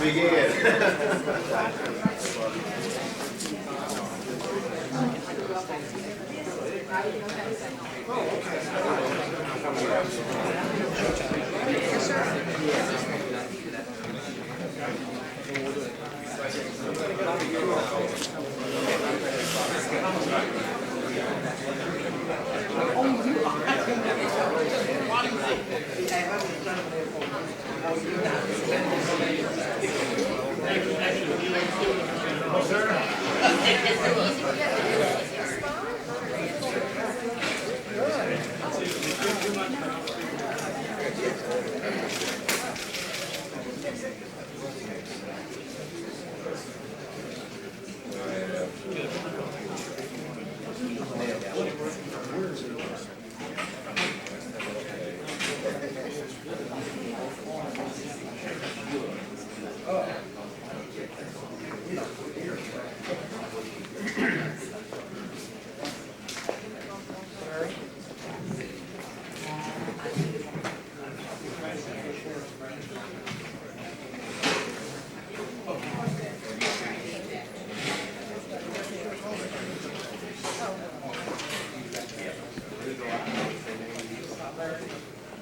Begin.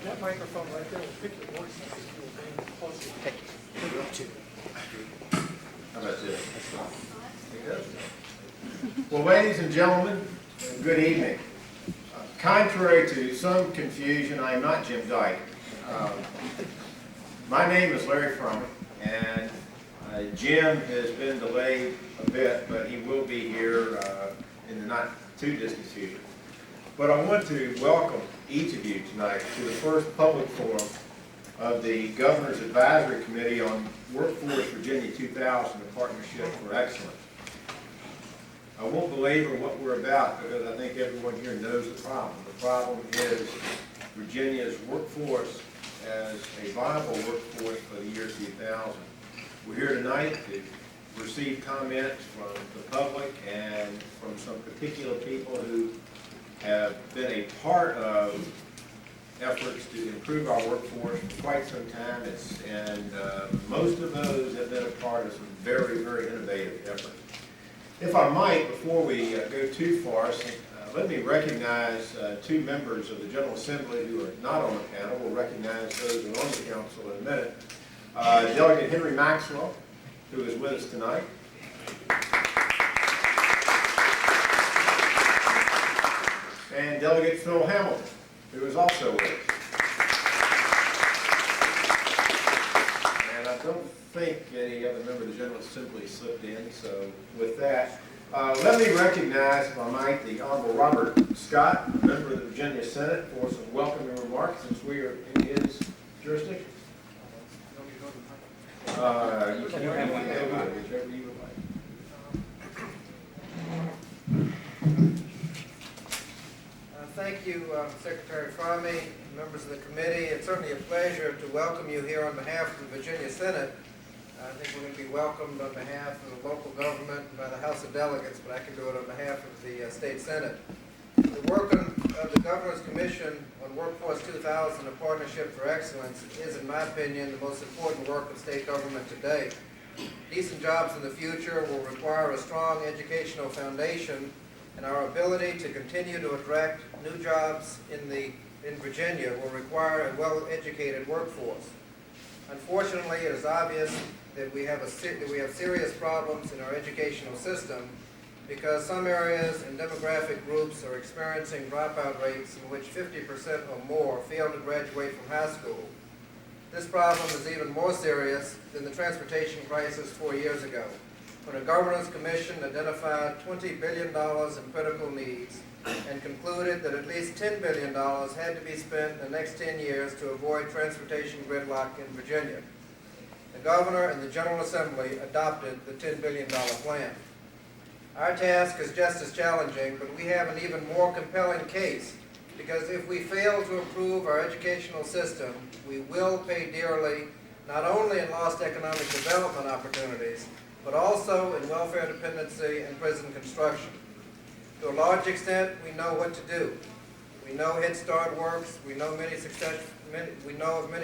That microphone right there will pick your voice up if you're being closer. How about this? Well, ladies and gentlemen, good evening. Contrary to some confusion, I am not Jim Dyke. My name is Larry Frummer, and Jim has been delayed a bit, but he will be here in the not too distant future. But I want to welcome each of you tonight to the first public forum of the Governor's Advisory Committee on Workforce Virginia 2000, a Partnership for Excellence. I won't belabor what we're about because I think everyone here knows the problem. The problem is Virginia's workforce as a viable workforce for the year 2000. We're here tonight to receive comments from the public and from some particular people who have been a part of efforts to improve our workforce for quite some time. Most of those have been a part of some very, very innovative efforts. If I might, before we go too far, let me recognize two members of the General Assembly who are not on the panel. We'll recognize those who are on the council in a minute. Delegate Henry Maxwell, who is with us tonight. And Delegate Phil Hamilton, who is also with us. And I don't think any other member of the General Assembly slipped in, so with that, let me recognize, if I might, the Honorable Robert Scott, a member of the Virginia Senate, for some welcoming remarks since we are in his jurisdiction. You can do whichever you would like. Thank you, Secretary Fromme, members of the committee. It's certainly a pleasure to welcome you here on behalf of the Virginia Senate. I think we're going to be welcomed on behalf of the local government and by the House of Delegates, but I can do it on behalf of the State Senate. The work of the Governor's Commission on Workforce 2000, a Partnership for Excellence, is, in my opinion, the most important work of state government today. Decent jobs in the future will require a strong educational foundation, and our ability to continue to attract new jobs in Virginia will require a well-educated workforce. Unfortunately, it is obvious that we have serious problems in our educational system because some areas and demographic groups are experiencing dropout rates in which 50% or more fail to graduate from high school. This problem is even more serious than the transportation crisis 4 years ago, when a Governor's Commission identified $20 billion in critical needs and concluded that at least $10 billion had to be spent in the next 10 years to avoid transportation gridlock in Virginia. The Governor and the General Assembly adopted the $10 billion plan. Our task is just as challenging, but we have an even more compelling case, because if we fail to improve our educational system, we will pay dearly, not only in lost economic development opportunities, but also in welfare dependency and prison construction. To a large extent, we know what to do. We know Head Start works. We know of many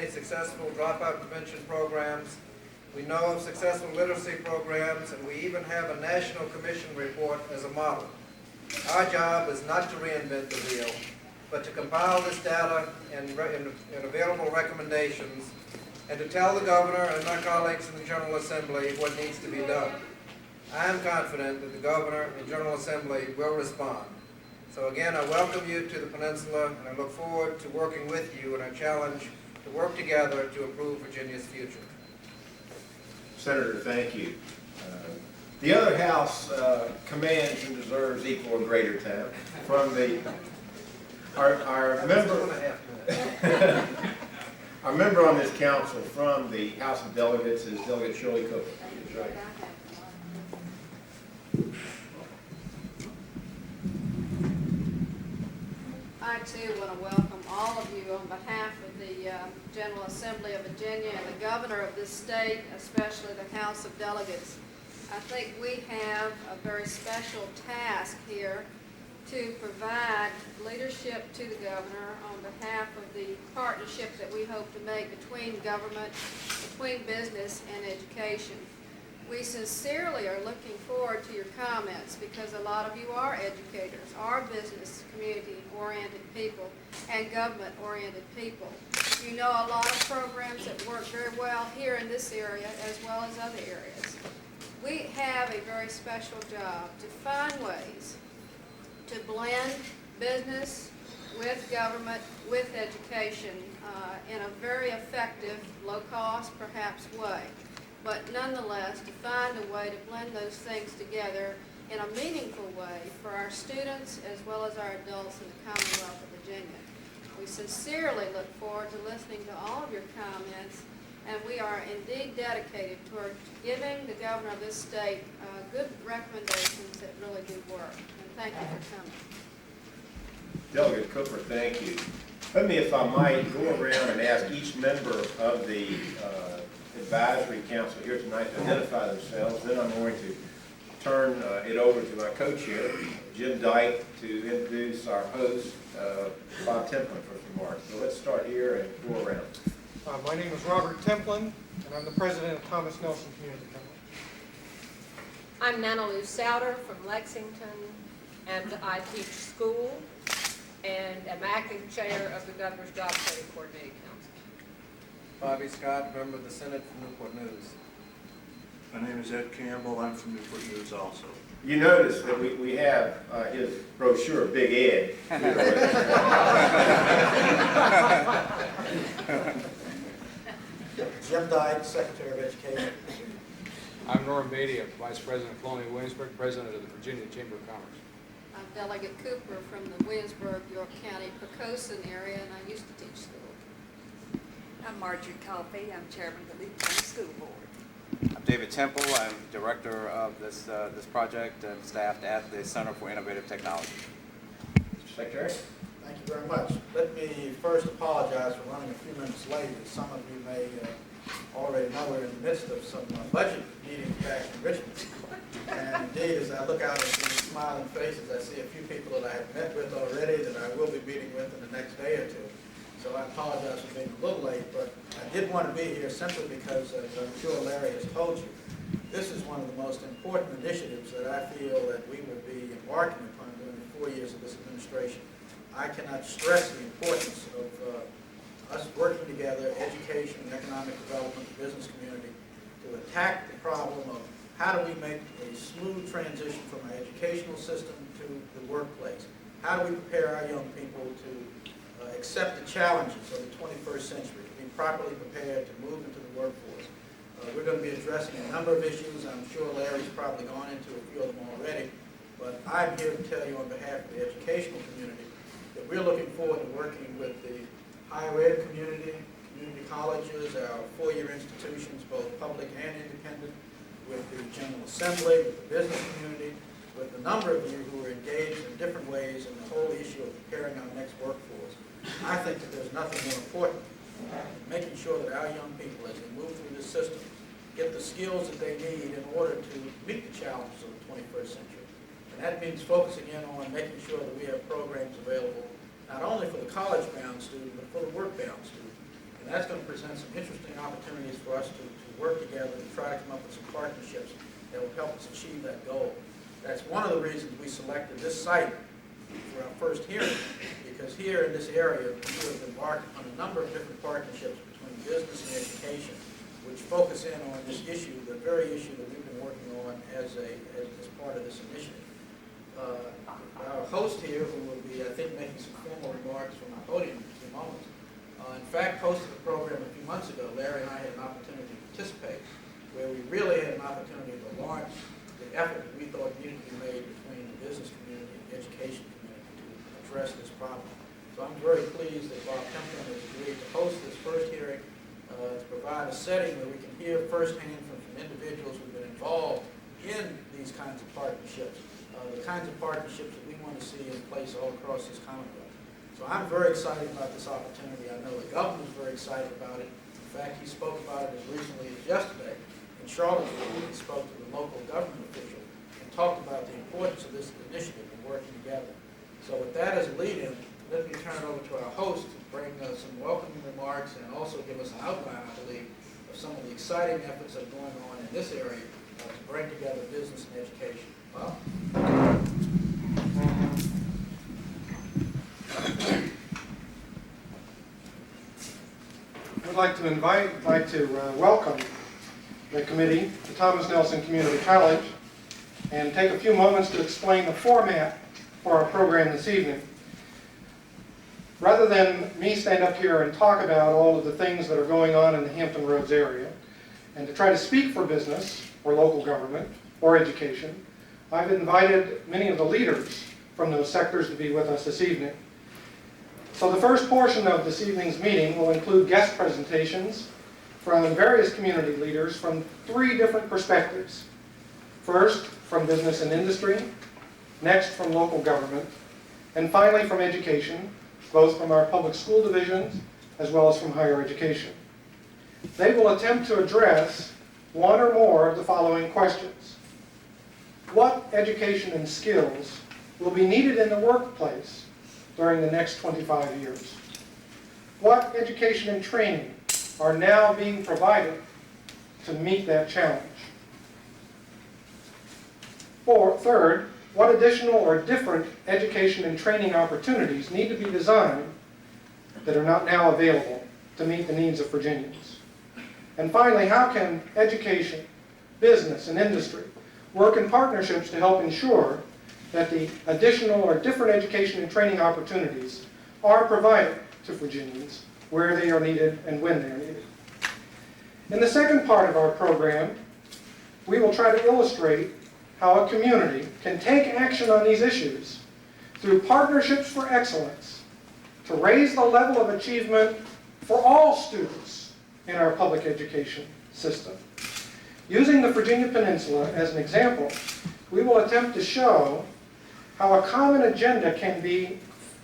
successful dropout prevention programs. We know of successful literacy programs, and we even have a National Commission report as a model. Our job is not to reinvent the wheel, but to compile this data and available recommendations, and to tell the governor and my colleagues in the General Assembly what needs to be done. I am confident that the governor and General Assembly will respond. So again, I welcome you to the peninsula, and I look forward to working with you in our challenge to work together to improve Virginia's future. Senator, thank you. The other House commands and deserves equal or greater time from our member. Our member on this council from the House of Delegates is Delegate Shirley Cooper. I too want to welcome all of you on behalf of the General Assembly of Virginia and the governor of this state, especially the House of Delegates. I think we have a very special task here to provide leadership to the governor on behalf of the partnership that we hope to make between government, between business, and education. We sincerely are looking forward to your comments because a lot of you are educators, are business community-oriented people, and government-oriented people. You know a lot of programs that work very well here in this area as well as other areas. We have a very special job to find ways to blend business with government, with education in a very effective, low-cost perhaps way. But nonetheless, to find a way to blend those things together in a meaningful way for our students as well as our adults in the Commonwealth of Virginia. We sincerely look forward to listening to all of your comments, and we are indeed dedicated toward giving the governor of this state good recommendations that really do work. And thank you for coming. Delegate Cooper, thank you. Let me, if I might, go around and ask each member of the advisory council here tonight to identify themselves. Then I'm going to turn it over to my co-chair, Jim Dyke, to introduce our host, Bob Templin, for some remarks. So let's start here and go around. My name is Robert Templin, and I'm the president of Thomas Nelson Community College. I'm Nana Lou Souter from Lexington, and I teach school and am acting chair of the Governor's Job Training Coordinating Council. Bobby Scott, member of the Senate from Newport News. My name is Ed Campbell. I'm from Newport News also. You notice that we have his brochure, Big Ed. Jim Dyke, Secretary of Education. I'm Norm Beatty, Vice President of Colonial Williamsburg, President of the Virginia Chamber of Commerce. I'm Delegate Cooper from the Williamsburg, York County, Pocosin area, and I used to teach school. I'm Marjorie Coffey. I'm chairman of the Lee County School Board. I'm David Temple. I'm director of this project and staffed at the Center for Innovative Technology. Mr. Secretary. Thank you very much. Let me first apologize for running a few minutes late. As some of you may already know, we're in the midst of some budget meetings back in Richmond. And indeed, as I look out at these smiling faces, I see a few people that I have met with already that I will be meeting with in the next day or two. So I apologize for being a little late, but I did want to be here simply because, as I'm sure Larry has told you, this is one of the most important initiatives that I feel that we will be embarking upon during the 4 years of this administration. I cannot stress the importance of us working together, education and economic development, the business community, to attack the problem of how do we make a smooth transition from our educational system to the workplace? How do we prepare our young people to accept the challenges of the 21st century, to be properly prepared to move into the workforce? We're going to be addressing a number of issues. I'm sure Larry's probably gone into a few of them already, but I'm here to tell you on behalf of the educational community that we're looking forward to working with the higher ed community, community colleges, our four-year institutions, both public and independent, with the General Assembly, with the business community, with a number of you who are engaged in different ways in the whole issue of preparing our next workforce. I think that there's nothing more important than making sure that our young people, as they move through this system, get the skills that they need in order to meet the challenges of the 21st century. And that means focusing in on making sure that we have programs available not only for the college-bound student, but for the work-bound student. And that's going to present some interesting opportunities for us to work together and try to come up with some partnerships that will help us achieve that goal. That's one of the reasons we selected this site for our first hearing, because here in this area, we have embarked on a number of different partnerships between business and education, which focus in on this issue, the very issue that we've been working on as part of this initiative. Our host here, who will be, I think, making some formal remarks from the podium in a few moments, in fact, hosted the program a few months ago. Larry and I had an opportunity to participate, where we really had an opportunity to launch the effort that we thought needed to be made between the business community and the education community to address this problem. So I'm very pleased that Bob Templin has agreed to host this first hearing to provide a setting where we can hear firsthand from individuals who've been involved in these kinds of partnerships, the kinds of partnerships that we want to see in place all across this Commonwealth. So I'm very excited about this opportunity. I know the governor is very excited about it. In fact, he spoke about it as recently as yesterday in Charlottesville. He spoke to the local government official and talked about the importance of this initiative and working together. So with that as a lead-in, let me turn it over to our host to bring some welcoming remarks and also give us an outline, I believe, of some of the exciting efforts that are going on in this area to bring together business and education. Bob? I'd like to welcome the committee to Thomas Nelson Community College and take a few moments to explain the format for our program this evening. Rather than me stand up here and talk about all of the things that are going on in the Hampton Roads area and to try to speak for business or local government or education, I've invited many of the leaders from those sectors to be with us this evening. So the first portion of this evening's meeting will include guest presentations from various community leaders from 3 different perspectives. First, from business and industry, next from local government, and finally from education, both from our public school divisions as well as from higher education. They will attempt to address one or more of the following questions. What education and skills will be needed in the workplace during the next 25 years? What education and training are now being provided to meet that challenge? Third, what additional or different education and training opportunities need to be designed that are not now available to meet the needs of Virginians? And finally, how can education, business, and industry work in partnerships to help ensure that the additional or different education and training opportunities are provided to Virginians where they are needed and when they are needed? In the second part of our program, we will try to illustrate how a community can take action on these issues through partnerships for excellence to raise the level of achievement for all students in our public education system. Using the Virginia Peninsula as an example, we will attempt to show how a common agenda can be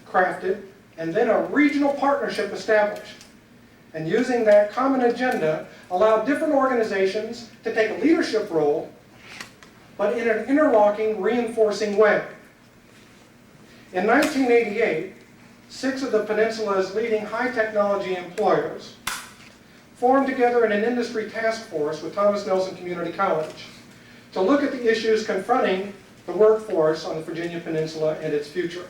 crafted and then a regional partnership established. And using that common agenda, allow different organizations to take a leadership role, but in an interlocking, reinforcing way. In 1988, 6 of the peninsula's leading high-technology employers formed together in an industry task force with Thomas Nelson Community College to look at the issues confronting the workforce on the Virginia Peninsula and its future.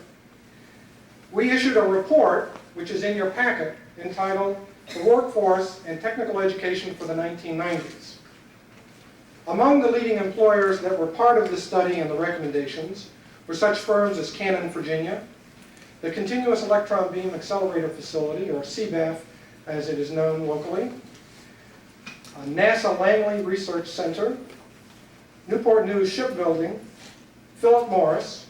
We issued a report, which is in your packet, entitled The Workforce and Technical Education for the 1990s. Among the leading employers that were part of the study and the recommendations were such firms as Canon, Virginia, the Continuous Electron Beam Accelerator Facility, or CBAF as it is known locally, NASA Langley Research Center, Newport News Shipbuilding, Philip Morris,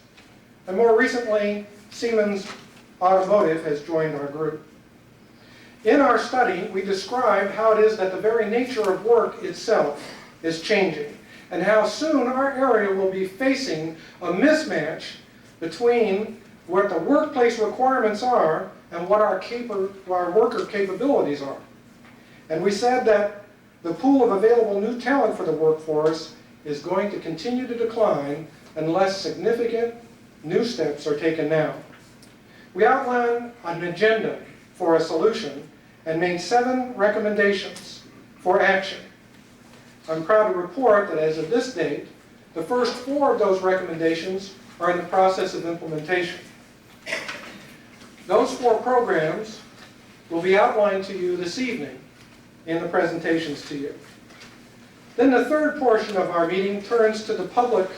and more recently, Siemens Automotive has joined our group. In our study, we described how it is that the very nature of work itself is changing, and how soon our area will be facing a mismatch between what the workplace requirements are and what our worker capabilities are. And we said that the pool of available new talent for the workforce is going to continue to decline unless significant new steps are taken now. We outline an agenda for a solution and made 7 recommendations for action. I'm proud to report that as of this date, the first 4 of those recommendations are in the process of implementation. Those 4 programs will be outlined to you this evening in the presentations to you. Then the third portion of our meeting turns to the public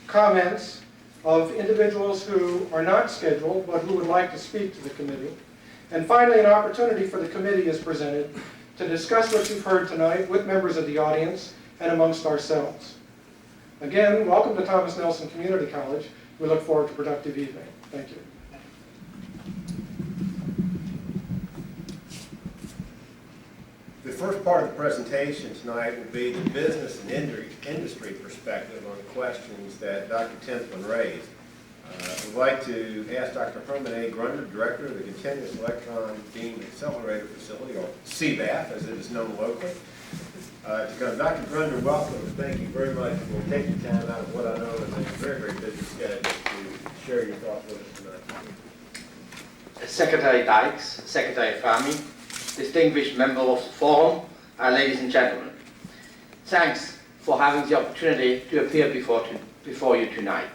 comments of individuals who are not scheduled but who would like to speak to the committee. And finally, an opportunity for the committee is presented to discuss what you've heard tonight with members of the audience and amongst ourselves. Again, welcome to Thomas Nelson Community College. We look forward to a productive evening. Thank you. The first part of the presentation tonight will be the business and industry perspective on the questions that Dr. Templin raised. I'd like to ask Dr. Herman A. Grunder, Director of the Continuous Electron Beam Accelerator Facility, or CBAF as it is known locally, to come. Dr. Grunder, welcome. Thank you very much for taking time out of what I know is a very, very busy schedule to share your thoughts with us tonight. Secretary Dyke, Secretary Fahmy, distinguished members of the forum, ladies and gentlemen. Thanks for having the opportunity to appear before you tonight.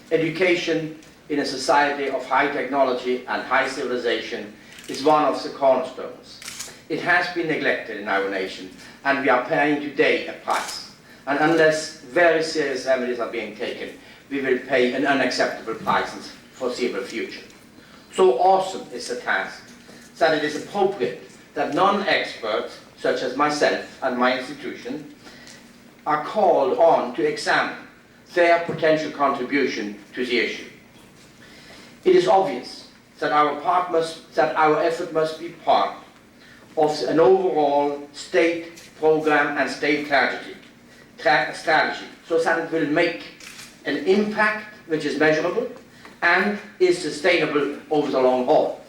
Education in a society of high technology and high civilization is one of the cornerstones. It has been neglected in our nation, and we are paying today a price. And unless very serious remedies are being taken, we will pay an unacceptable price in the foreseeable future. So awesome is the task that it is appropriate that non-experts, such as myself and my institution, are called on to examine their potential contribution to the issue. It is obvious that our effort must be part of an overall state program and state strategy, so that it will make an impact which is measurable and is sustainable over the long haul.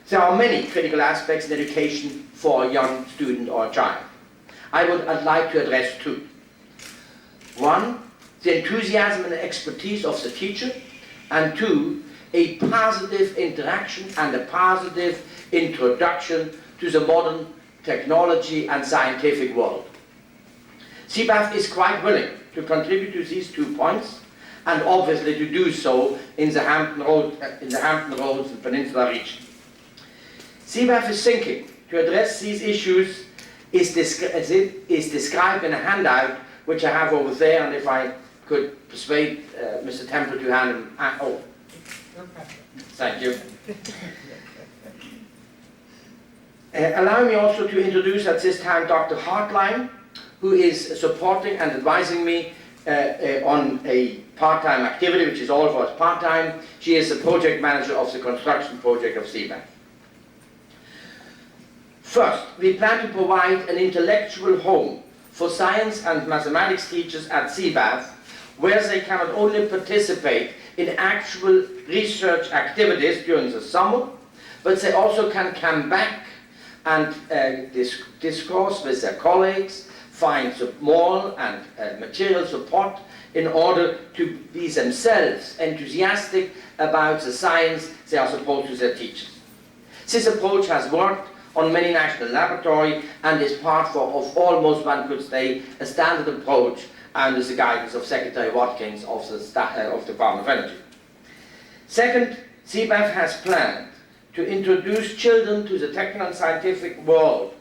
There are many critical aspects in education for a young student or a child. I'd like to address 2. 1, the enthusiasm and expertise of the teacher, and 2, a positive interaction and a positive introduction to the modern technology and scientific world. CBAF is quite willing to contribute to these 2 points, and obviously to do so in the Hampton Roads and Peninsula region. CBAF is thinking to address these issues is described in a handout which I have over there, and if I could persuade Mr. Temple to hand him, oh, thank you. Allow me also to introduce at this time Dr. Hartline, who is supporting and advising me on a part-time activity, which is all of us part-time. She is the project manager of the construction project of CBAF. First, we plan to provide an intellectual home for science and mathematics teachers at CBAF, where they can not only participate in actual research activities during the summer, but they also can come back and discourse with their colleagues, find moral and material support in order to be themselves enthusiastic about the science they are supposed to their teachers. This approach has worked on many national laboratories and is part of almost, one could say, a standard approach under the guidance of Secretary Watkins of the Department of Energy. Second, CBAF has planned to introduce children to the technical and scientific world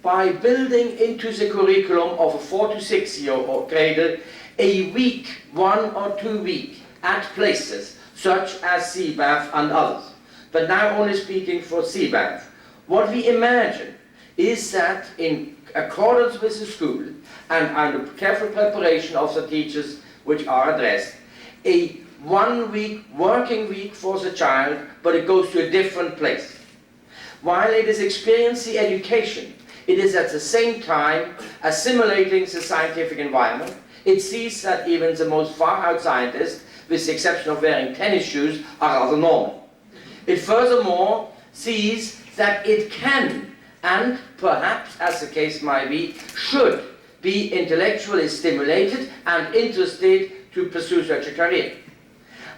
by building into the curriculum of a 4 to 6 year old grader a week, 1 or 2 weeks, at places such as CBAF and others. But now only speaking for CBAF. What we imagine is that in accordance with the school and under careful preparation of the teachers which are addressed, a 1 week working week for the child, but it goes to a different place. While it is experiencing education, it is at the same time assimilating the scientific environment. It sees that even the most far-out scientists, with the exception of wearing tennis shoes, are rather normal. It furthermore sees that it can, and perhaps, as the case might be, should be intellectually stimulated and interested to pursue such a career.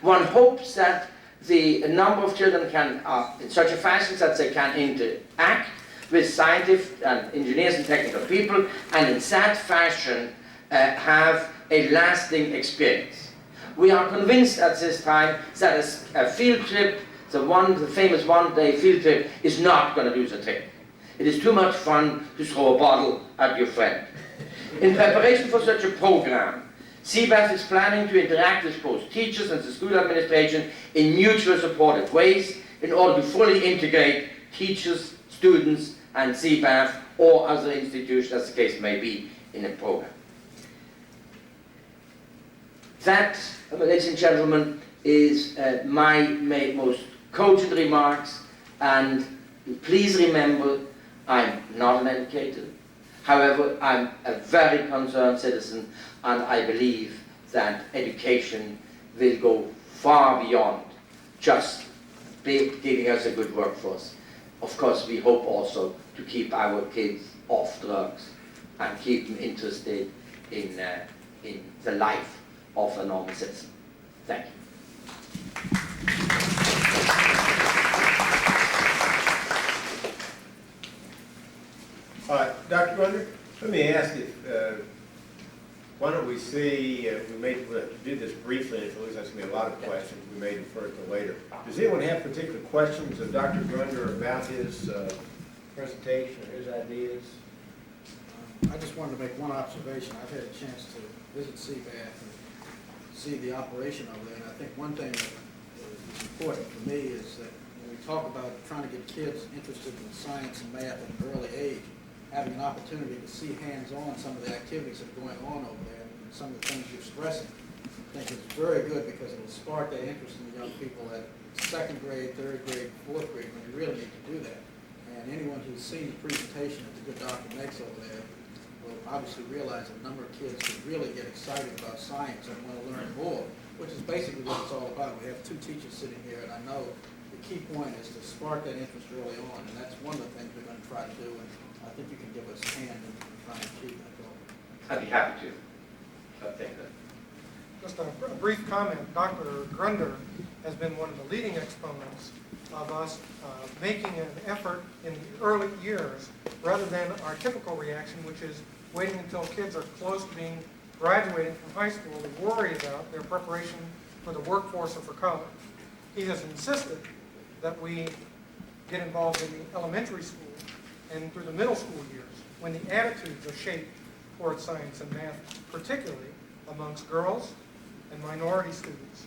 One hopes that the number of children can, in such a fashion that they can interact with scientific and engineers and technical people, and in that fashion have a lasting experience. We are convinced at this time that a field trip, the famous one-day field trip, is not going to do the trick. It is too much fun to throw a bottle at your friend. In preparation for such a program, CBAF is planning to interact with both teachers and the school administration in mutually supportive ways in order to fully integrate teachers, students, and CBAF or other institutions, as the case may be, in a program. That, ladies and gentlemen, is my most cogent remarks, and please remember, I'm not an educator. However, I'm a very concerned citizen, and I believe that education will go far beyond just giving us a good workforce. Of course, we hope also to keep our kids off drugs and keep them interested in the life of a normal citizen. Thank you. Dr. Grunder, let me ask you, why don't we see, we'll do this briefly, and if it looks like there's going to be a lot of questions, we may defer to later. Does anyone have particular questions of Dr. Grunder about his presentation or his ideas? I just wanted to make one observation. I've had a chance to visit CBAF and see the operation over there, and I think one thing that is important for me is that when we talk about trying to get kids interested in science and math at an early age, having an opportunity to see hands-on some of the activities that are going on over there and some of the things you're stressing, I think it's very good because it will spark that interest in the young people at second grade, third grade, fourth grade, when you really need to do that. And anyone who's seen the presentation that the good doctor makes over there will obviously realize that a number of kids can really get excited about science and want to learn more, which is basically what it's all about. We have two teachers sitting here, and I know the key point is to spark that interest early on, and that's one of the things we're going to try to do, and I think you can give us a hand in trying to achieve that goal. I'd be happy to. Thank you. Just a brief comment. Dr. Grunder has been one of the leading exponents of us making an effort in the early years rather than our typical reaction, which is waiting until kids are close to being graduating from high school to worry about their preparation for the workforce or for college. He has insisted that we get involved in the elementary school and through the middle school years when the attitudes are shaped towards science and math, particularly amongst girls and minority students,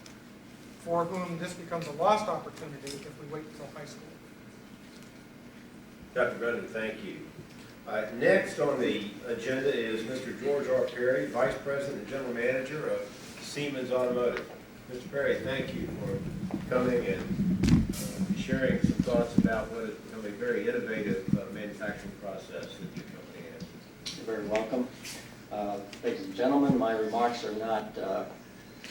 for whom this becomes a lost opportunity if we wait until high school. Dr. Grunder, thank you. Next on the agenda is Mr. George R. Perry, Vice President and General Manager of Siemens Automotive. Mr. Perry, thank you for coming and sharing some thoughts about what has become a very innovative manufacturing process that your company has. You're very welcome. Ladies and gentlemen, my remarks are not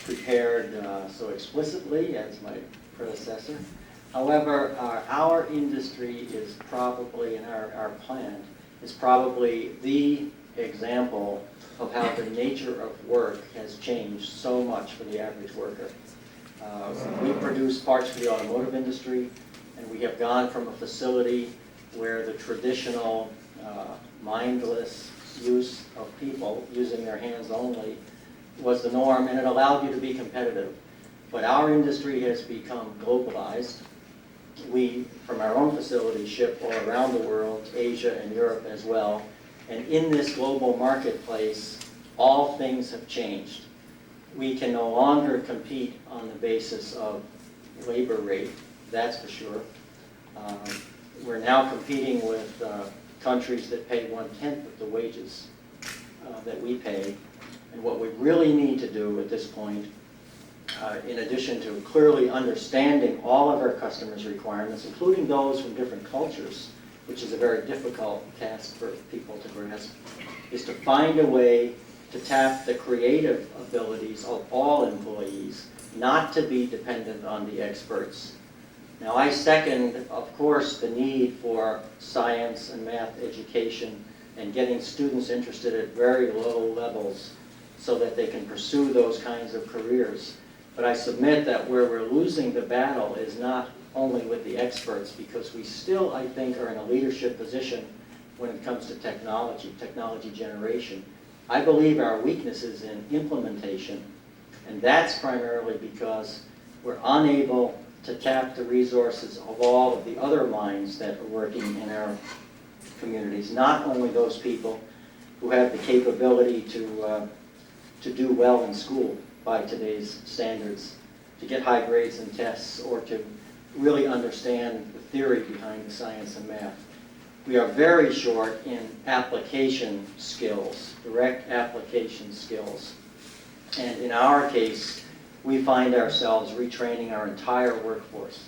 prepared so explicitly as my predecessor. However, our industry is probably, and our plant, is probably the example of how the nature of work has changed so much for the average worker. We produce parts for the automotive industry, and we have gone from a facility where the traditional mindless use of people using their hands only was the norm, and it allowed you to be competitive. But our industry has become globalized. We, from our own facility, ship all around the world, Asia and Europe as well. And in this global marketplace, all things have changed. We can no longer compete on the basis of labor rate, that's for sure. We're now competing with countries that pay 1/10 of the wages that we pay. And what we really need to do at this point, in addition to clearly understanding all of our customers' requirements, including those from different cultures, which is a very difficult task for people to grasp, is to find a way to tap the creative abilities of all employees, not to be dependent on the experts. Now, I second, of course, the need for science and math education and getting students interested at very low levels so that they can pursue those kinds of careers. But I submit that where we're losing the battle is not only with the experts, because we still, I think, are in a leadership position when it comes to technology generation. I believe our weakness is in implementation, and that's primarily because we're unable to tap the resources of all of the other minds that are working in our communities, not only those people who have the capability to do well in school by today's standards, to get high grades in tests, or to really understand the theory behind the science and math. We are very short in application skills, direct application skills. And in our case, we find ourselves retraining our entire workforce,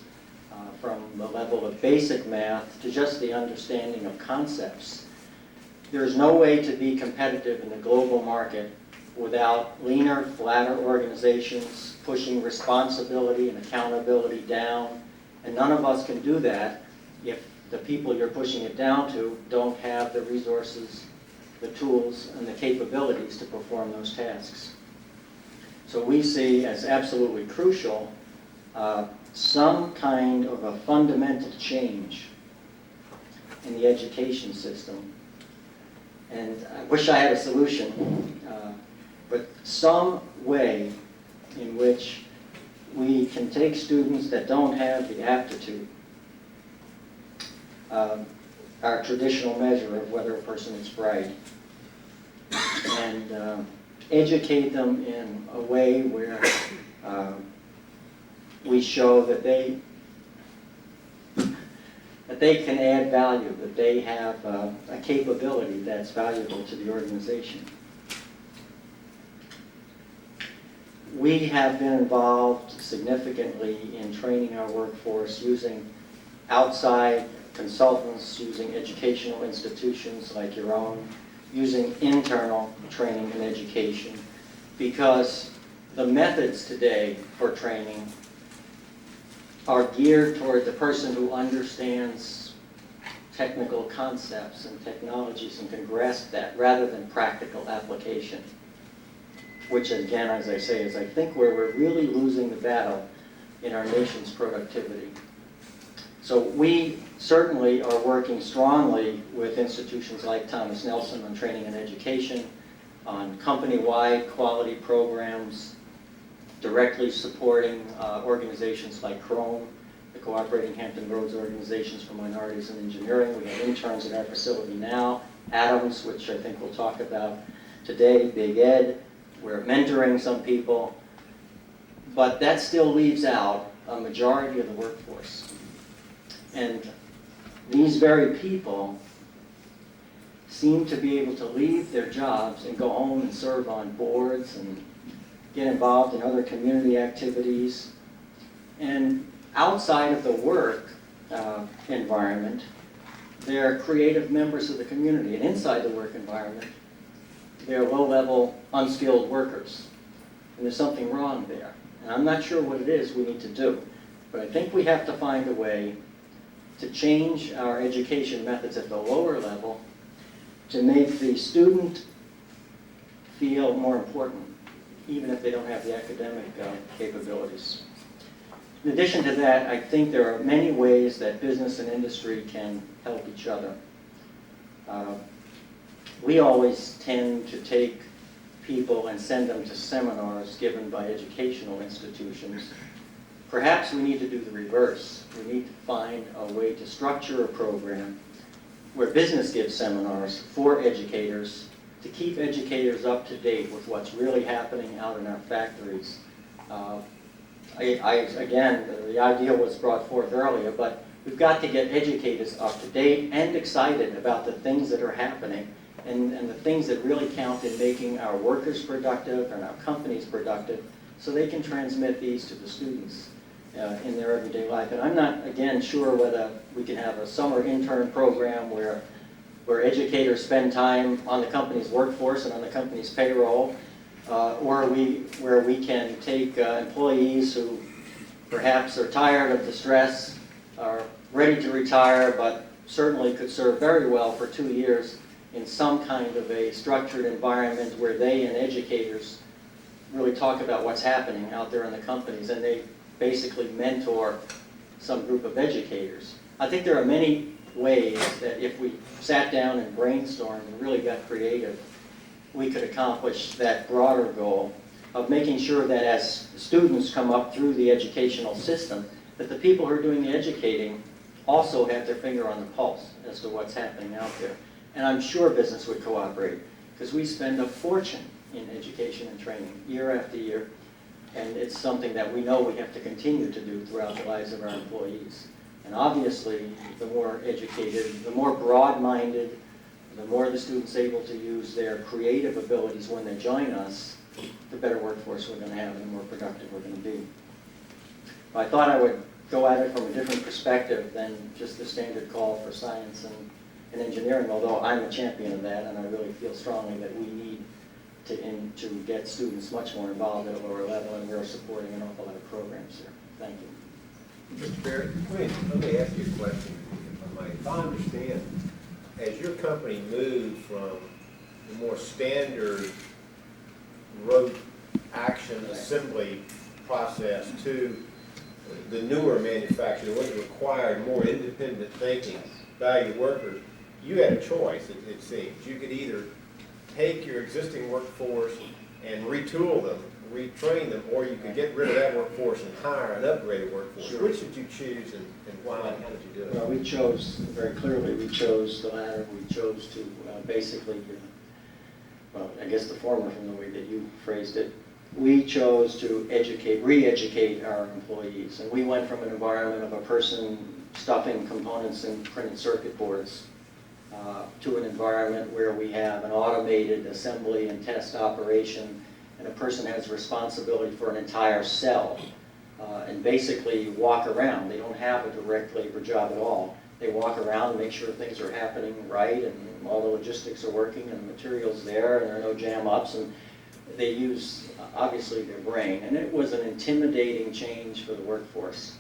from the level of basic math to just the understanding of concepts. There's no way to be competitive in the global market without leaner, flatter organizations, pushing responsibility and accountability down. And none of us can do that if the people you're pushing it down to don't have the resources, the tools, and the capabilities to perform those tasks. So we see as absolutely crucial some kind of a fundamental change in the education system. And I wish I had a solution, but some way in which we can take students that don't have the aptitude, our traditional measure of whether a person is bright, and educate them in a way where we show that they can add value, that they have a capability that's valuable to the organization. We have been involved significantly in training our workforce using outside consultants, using educational institutions like your own, using internal training and education, because the methods today for training are geared toward the person who understands technical concepts and technologies and can grasp that, rather than practical application. Which, again, as I say, is I think where we're really losing the battle in our nation's productivity. So we certainly are working strongly with institutions like Thomas Nelson on training and education, on company-wide quality programs, directly supporting organizations like CHROME, the Cooperating Hampton Roads Organizations for Minorities in Engineering. We have interns at our facility now. Adams, which I think we'll talk about today, Big Ed. We're mentoring some people. But that still leaves out a majority of the workforce. And these very people seem to be able to leave their jobs and go home and serve on boards and get involved in other community activities. And outside of the work environment, they're creative members of the community. And inside the work environment, they're low-level, unskilled workers. And there's something wrong there. And I'm not sure what it is we need to do. But I think we have to find a way to change our education methods at the lower level to make the student feel more important, even if they don't have the academic capabilities. In addition to that, I think there are many ways that business and industry can help each other. We always tend to take people and send them to seminars given by educational institutions. Perhaps we need to do the reverse. We need to find a way to structure a program where business gives seminars for educators to keep educators up to date with what's really happening out in our factories. Again, the idea was brought forth earlier, but we've got to get educators up to date and excited about the things that are happening and the things that really count in making our workers productive and our companies productive, so they can transmit these to the students in their everyday life. And I'm not, again, sure whether we can have a summer intern program where educators spend time on the company's workforce and on the company's payroll, or where we can take employees who perhaps are tired of the stress, are ready to retire, but certainly could serve very well for 2 years in some kind of a structured environment where they and educators really talk about what's happening out there in the companies, and they basically mentor some group of educators. I think there are many ways that if we sat down and brainstormed and really got creative, we could accomplish that broader goal of making sure that as students come up through the educational system, that the people who are doing the educating also have their finger on the pulse as to what's happening out there. And I'm sure business would cooperate, because we spend a fortune in education and training year after year, and it's something that we know we have to continue to do throughout the lives of our employees. And obviously, the more educated, the more broad-minded, the more the student's able to use their creative abilities when they join us, the better workforce we're going to have and the more productive we're going to be. I thought I would go at it from a different perspective than just the standard call for science and engineering, although I'm a champion of that, and I really feel strongly that we need to get students much more involved at a lower level, and we're supporting an awful lot of programs here. Thank you. Mr. Barrett, let me ask you a question, if I might. If I understand, as your company moved from the more standard road action assembly process to the newer manufacturing, what required more independent thinking by your workers, you had a choice, it seems. You could either take your existing workforce and retool them, retrain them, or you could get rid of that workforce and hire an upgraded workforce. Sure. Which did you choose and why? How did you do it? Well, we chose, very clearly, we chose the latter. We chose to basically, well, I guess the former from the way that you phrased it. We chose to re-educate our employees. And we went from an environment of a person stuffing components in printed circuit boards to an environment where we have an automated assembly and test operation, and a person has responsibility for an entire cell and basically walk around. They don't have a direct labor job at all. They walk around and make sure things are happening right and all the logistics are working and the material's there and there are no jam-ups, and they use, obviously, their brain. And it was an intimidating change for the workforce,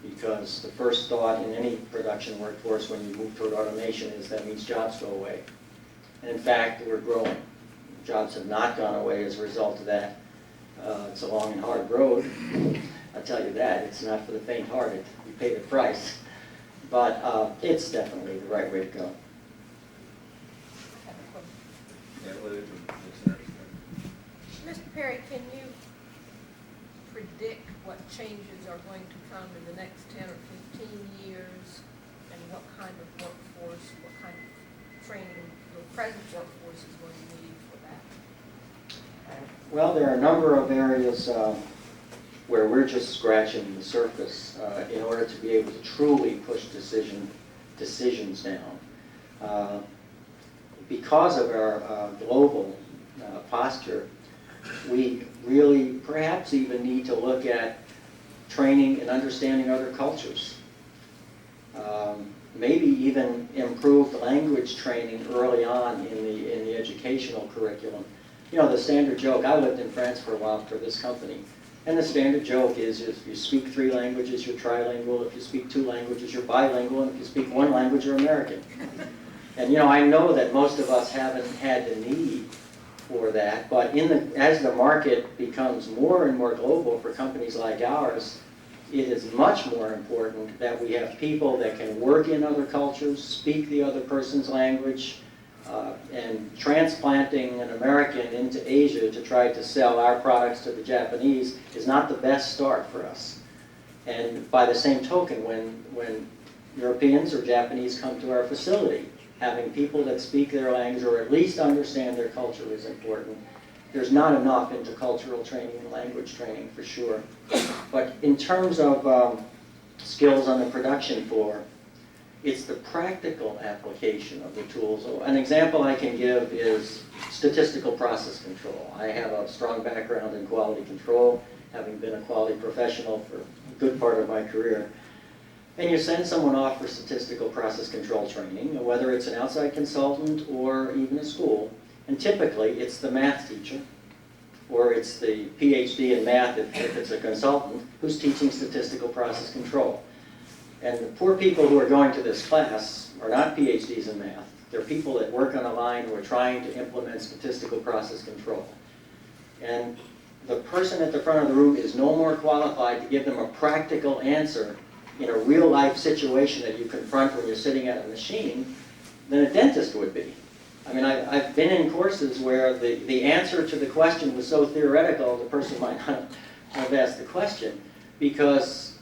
because the first thought in any production workforce when you move toward automation is that means jobs go away. And in fact, we're growing. Jobs have not gone away as a result of that. It's a long and hard road. I'll tell you that. It's not for the faint-hearted. You pay the price. But it's definitely the right way to go. Mr. Perry, can you predict what changes are going to come in the next 10 or 15 years, and what kind of workforce, what kind of training your present workforce is going to need for that? Well, there are a number of areas where we're just scratching the surface in order to be able to truly push decisions down. Because of our global posture, we really perhaps even need to look at training and understanding other cultures. Maybe even improve language training early on in the educational curriculum. You know, the standard joke, I lived in France for a while for this company, and the standard joke is if you speak 3 languages, you're trilingual. If you speak 2 languages, you're bilingual. And if you speak 1 language, you're American. And you know, I know that most of us haven't had the need for that, but as the market becomes more and more global for companies like ours, it is much more important that we have people that can work in other cultures, speak the other person's language, and transplanting an American into Asia to try to sell our products to the Japanese is not the best start for us. And by the same token, when Europeans or Japanese come to our facility, having people that speak their language or at least understand their culture is important. There's not enough intercultural training and language training for sure. But in terms of skills on the production floor, it's the practical application of the tools. An example I can give is statistical process control. I have a strong background in quality control, having been a quality professional for a good part of my career. And you send someone off for statistical process control training, whether it's an outside consultant or even a school, and typically it's the math teacher, or it's the PhD in math if it's a consultant, who's teaching statistical process control. And the poor people who are going to this class are not PhDs in math. They're people that work on a line who are trying to implement statistical process control. And the person at the front of the room is no more qualified to give them a practical answer in a real-life situation that you confront when you're sitting at a machine than a dentist would be. I mean, I've been in courses where the answer to the question was so theoretical, the person might not have asked the question, because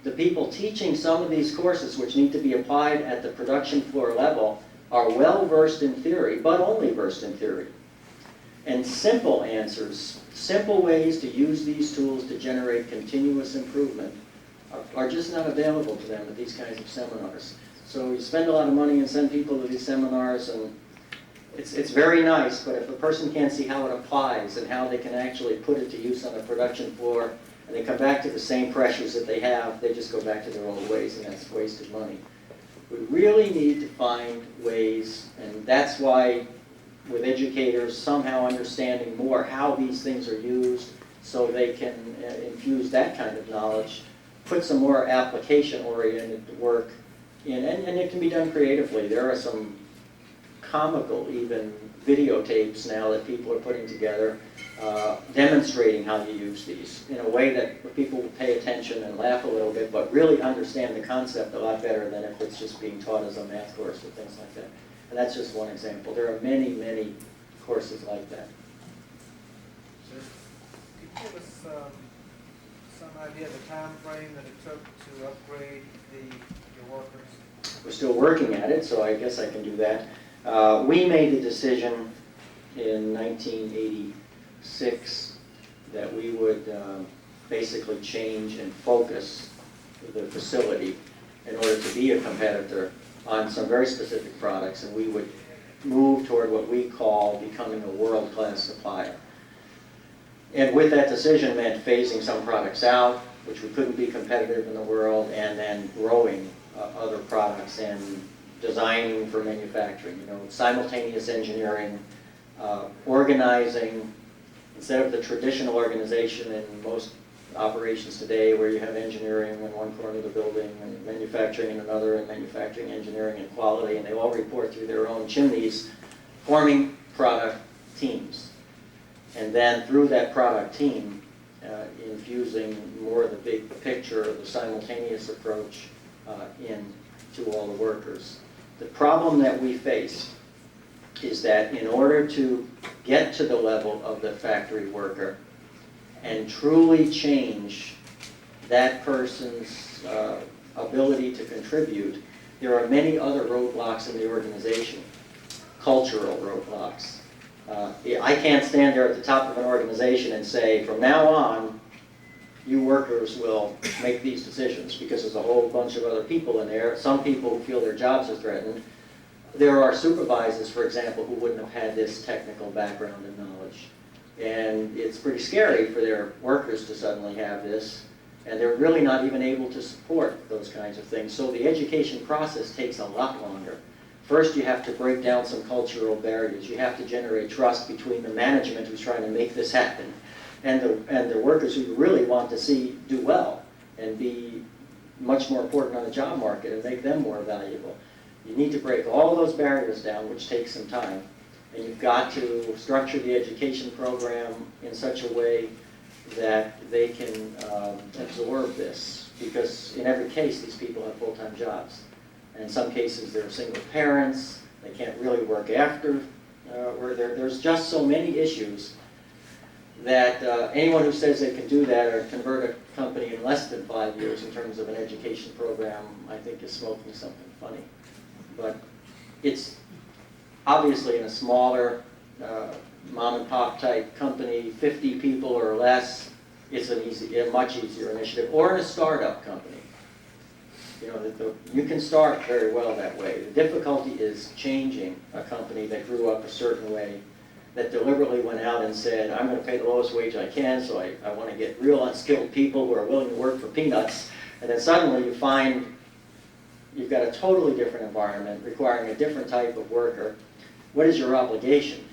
the people teaching some of these courses, which need to be applied at the production floor level, are well versed in theory, but only versed in theory. And simple answers, simple ways to use these tools to generate continuous improvement are just not available to them at these kinds of seminars. So you spend a lot of money and send people to these seminars, and it's very nice, but if a person can't see how it applies and how they can actually put it to use on the production floor, and they come back to the same pressures that they have, they just go back to their old ways, and that's wasted money. We really need to find ways, and that's why with educators somehow understanding more how these things are used so they can infuse that kind of knowledge, put some more application-oriented work in, and it can be done creatively. There are some comical, even, videotapes now that people are putting together demonstrating how you use these in a way that people will pay attention and laugh a little bit, but really understand the concept a lot better than if it's just being taught as a math course or things like that. And that's just one example. There are many, many courses like that. Could you give us some idea of the time frame that it took to upgrade your workers? We're still working at it, so I guess I can do that. We made the decision in 1986 that we would basically change and focus the facility in order to be a competitor on some very specific products, and we would move toward what we call becoming a world-class supplier. And with that decision meant phasing some products out, which we couldn't be competitive in the world, and then growing other products and designing for manufacturing, simultaneous engineering, organizing, instead of the traditional organization in most operations today where you have engineering in one corner of the building and manufacturing in another, and manufacturing, engineering, and quality, and they all report through their own chimneys, forming product teams. And then through that product team, infusing more of the big picture, the simultaneous approach into all the workers. The problem that we face is that in order to get to the level of the factory worker and truly change that person's ability to contribute, there are many other roadblocks in the organization, cultural roadblocks. I can't stand there at the top of an organization and say, from now on, you workers will make these decisions, because there's a whole bunch of other people in there. Some people feel their jobs are threatened. There are supervisors, for example, who wouldn't have had this technical background and knowledge. And it's pretty scary for their workers to suddenly have this, and they're really not even able to support those kinds of things. So the education process takes a lot longer. First, you have to break down some cultural barriers. You have to generate trust between the management who's trying to make this happen and the workers who you really want to see do well and be much more important on the job market and make them more valuable. You need to break all those barriers down, which takes some time. And you've got to structure the education program in such a way that they can absorb this. Because in every case, these people have full-time jobs. And in some cases, they're single parents. They can't really work after. There's just so many issues that anyone who says they can do that or convert a company in less than 5 years in terms of an education program, I think is smoking something funny. But it's obviously in a smaller mom and pop type company, 50 people or less, it's a much easier initiative. Or in a startup company. You can start very well that way. The difficulty is changing a company that grew up a certain way, that deliberately went out and said, I'm going to pay the lowest wage I can, so I want to get real unskilled people who are willing to work for peanuts. And then suddenly you find you've got a totally different environment requiring a different type of worker. What is your obligation?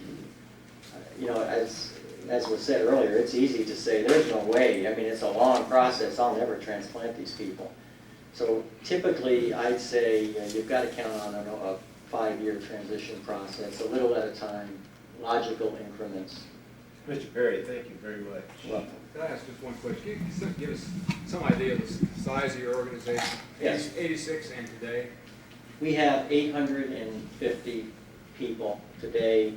As was said earlier, it's easy to say, there's no way. I mean, it's a long process. I'll never transplant these people. So typically, I'd say you've got to count on a 5-year transition process, a little at a time, logical increments. Mr. Perry, thank you very much. Welcome. Can I ask just one question? Can you give us some idea of the size of your organization? Yes. 86 and today? We have 850 people today.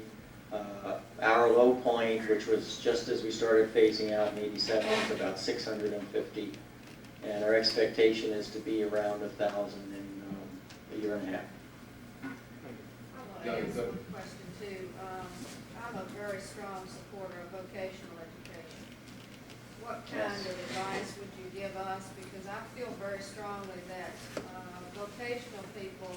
Our low point, which was just as we started phasing out in 87, was about 650. And our expectation is to be around 1,000 in a year and a half. I want to ask one question too. I'm a very strong supporter of vocational education. What kind of advice would you give us? Because I feel very strongly that vocational people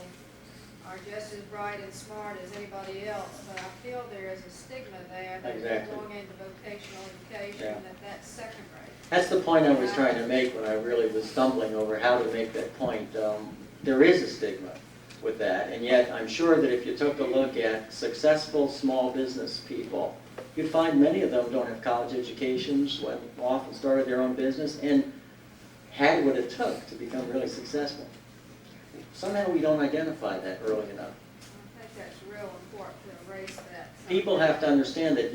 are just as bright and smart as anybody else, but I feel there is a stigma there that Exactly. going into vocational education, that that's second rate. That's the point I was trying to make when I really was stumbling over how to make that point. There is a stigma with that, and yet I'm sure that if you took a look at successful small business people, you'd find many of them don't have college educations, went off and started their own business, and had what it took to become really successful. Somehow we don't identify that early enough. I think that's real important to erase that. People have to understand that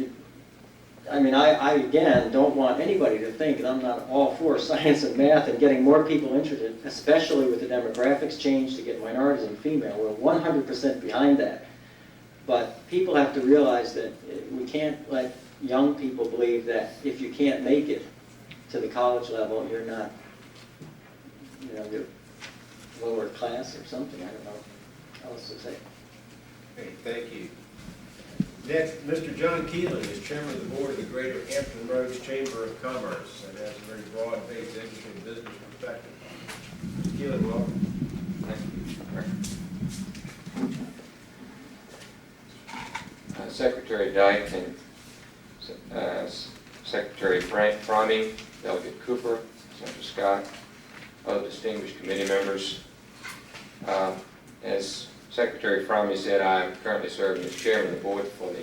I again don't want anybody to think that I'm not all for science and math and getting more people interested, especially with the demographics change to get minorities and female. We're 100% behind that. But people have to realize that we can't let young people believe that if you can't make it to the college level, you're not, you're lower class or something. I don't know how else to say. Okay, thank you. Next, Mr. John Keelan is chairman of the board of the Greater Hampton Roads Chamber of Commerce and has a very broad-based industry and business perspective. Mr. Keelan, welcome. Secretary Dyke and Secretary Fromme, Delegate Cooper, Senator Scott, other distinguished committee members. As Secretary Fromme said, I'm currently serving as chairman of the board for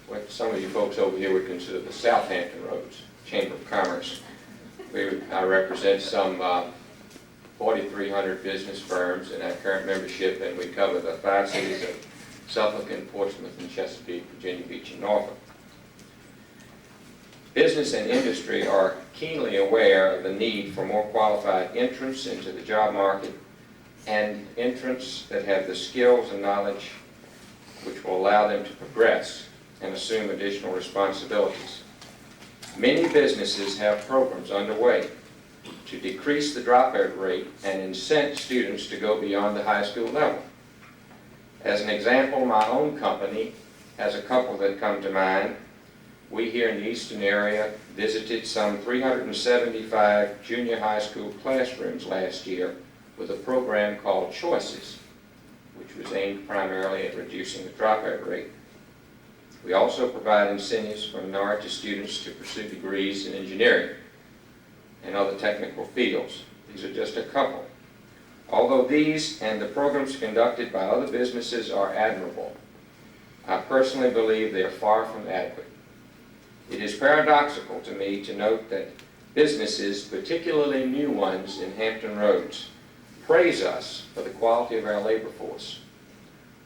what some of you folks over here would consider the Southampton Roads Chamber of Commerce. I represent some 4,300 business firms in our current membership, and we cover the 5 cities of Suffolk and Portsmouth and Chesapeake, Virginia Beach, and Norfolk. Business and industry are keenly aware of the need for more qualified entrants into the job market and entrants that have the skills and knowledge which will allow them to progress and assume additional responsibilities. Many businesses have programs underway to decrease the dropout rate and incent students to go beyond the high school level. As an example, my own company has a couple that come to mind. We here in the Easton area visited some 375 junior high school classrooms last year with a program called Choices, which was aimed primarily at reducing the dropout rate. We also provide incentives for minority students to pursue degrees in engineering and other technical fields. These are just a couple. Although these and the programs conducted by other businesses are admirable, I personally believe they are far from adequate. It is paradoxical to me to note that businesses, particularly new ones in Hampton Roads, praise us for the quality of our labor force,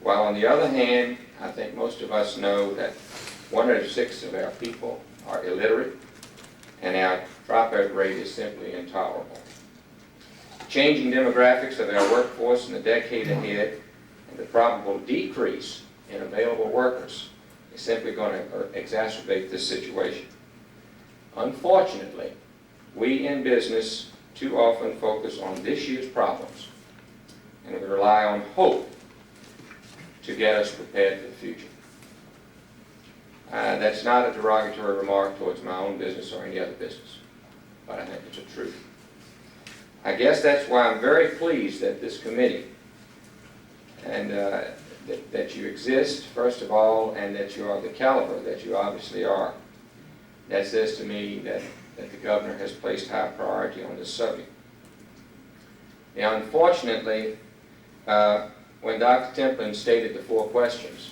while on the other hand, I think most of us know that 1 out of 6 of our people are illiterate, and our dropout rate is simply intolerable. The changing demographics of our workforce in the decade ahead and the probable decrease in available workers is simply going to exacerbate this situation. Unfortunately, we in business too often focus on this year's problems, and we rely on hope to get us prepared for the future. That's not a derogatory remark towards my own business or any other business, but I think it's a truth. I guess that's why I'm very pleased that this committee and that you exist, first of all, and that you are the caliber that you obviously are. That says to me that the governor has placed high priority on this subject. Now, unfortunately, when Dr. Templin stated the 4 questions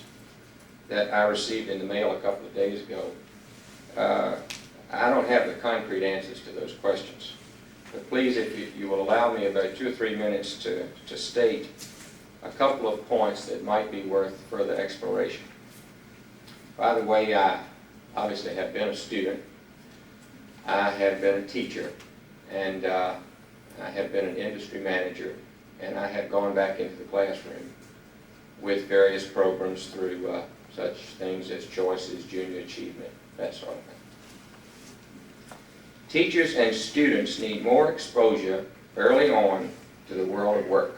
that I received in the mail a couple of days ago, I don't have the concrete answers to those questions. But please, if you will allow me about 2 or 3 minutes to state a couple of points that might be worth further exploration. By the way, I obviously have been a student. I have been a teacher, and I have been an industry manager, and I have gone back into the classroom with various programs through such things as Choices, Junior Achievement, that sort of thing. Teachers and students need more exposure early on to the world of work.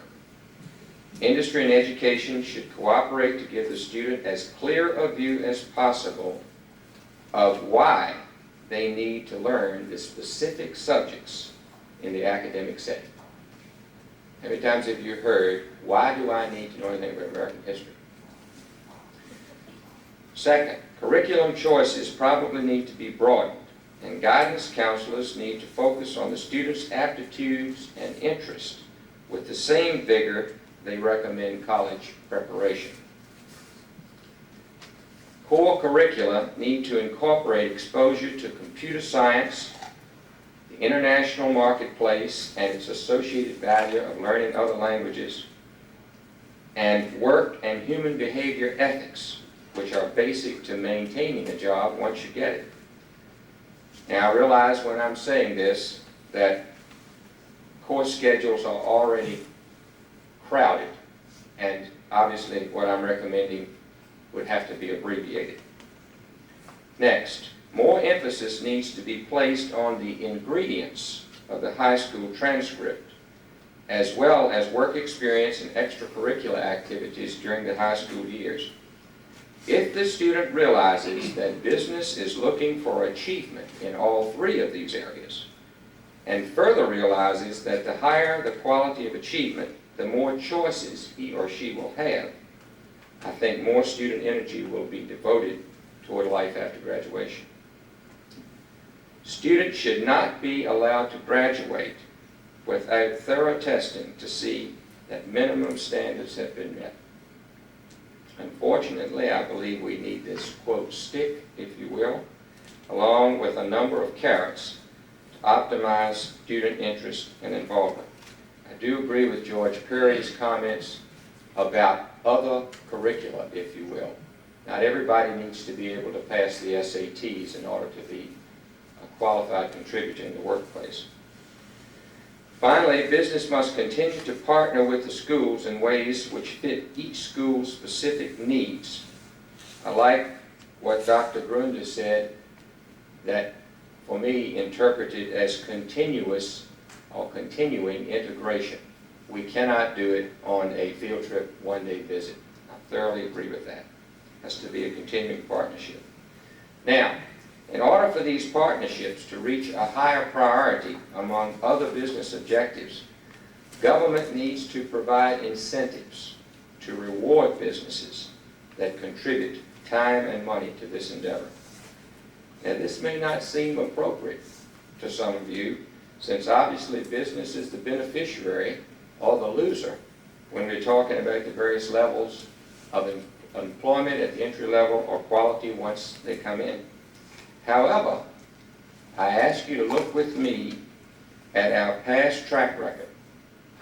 Industry and education should cooperate to give the student as clear a view as possible of why they need to learn the specific subjects in the academic setting. How many times have you heard, why do I need to know anything about American history? Second, curriculum choices probably need to be broadened, and guidance counselors need to focus on the students' aptitudes and interests with the same vigor they recommend college preparation. Core curricula need to incorporate exposure to computer science, the international marketplace and its associated value of learning other languages, and work and human behavior ethics, which are basic to maintaining a job once you get it. Now, I realize when I'm saying this that course schedules are already crowded, and obviously what I'm recommending would have to be abbreviated. Next, more emphasis needs to be placed on the ingredients of the high school transcript, as well as work experience and extracurricular activities during the high school years. If the student realizes that business is looking for achievement in all three of these areas, and further realizes that the higher the quality of achievement, the more choices he or she will have, I think more student energy will be devoted toward life after graduation. Students should not be allowed to graduate without thorough testing to see that minimum standards have been met. Unfortunately, I believe we need this, quote, stick, if you will, along with a number of carrots to optimize student interest and involvement. I do agree with George Perry's comments about other curricula, if you will. Not everybody needs to be able to pass the SATs in order to be a qualified contributor in the workplace. Finally, business must continue to partner with the schools in ways which fit each school's specific needs. I like what Dr. Grunder said, that for me interpreted as continuous or continuing integration. We cannot do it on a field trip, one-day visit. I thoroughly agree with that. It has to be a continuing partnership. Now, in order for these partnerships to reach a higher priority among other business objectives, government needs to provide incentives to reward businesses that contribute time and money to this endeavor. Now, this may not seem appropriate to some of you, since obviously business is the beneficiary or the loser when we're talking about the various levels of employment at the entry level or quality once they come in. However, I ask you to look with me at our past track record.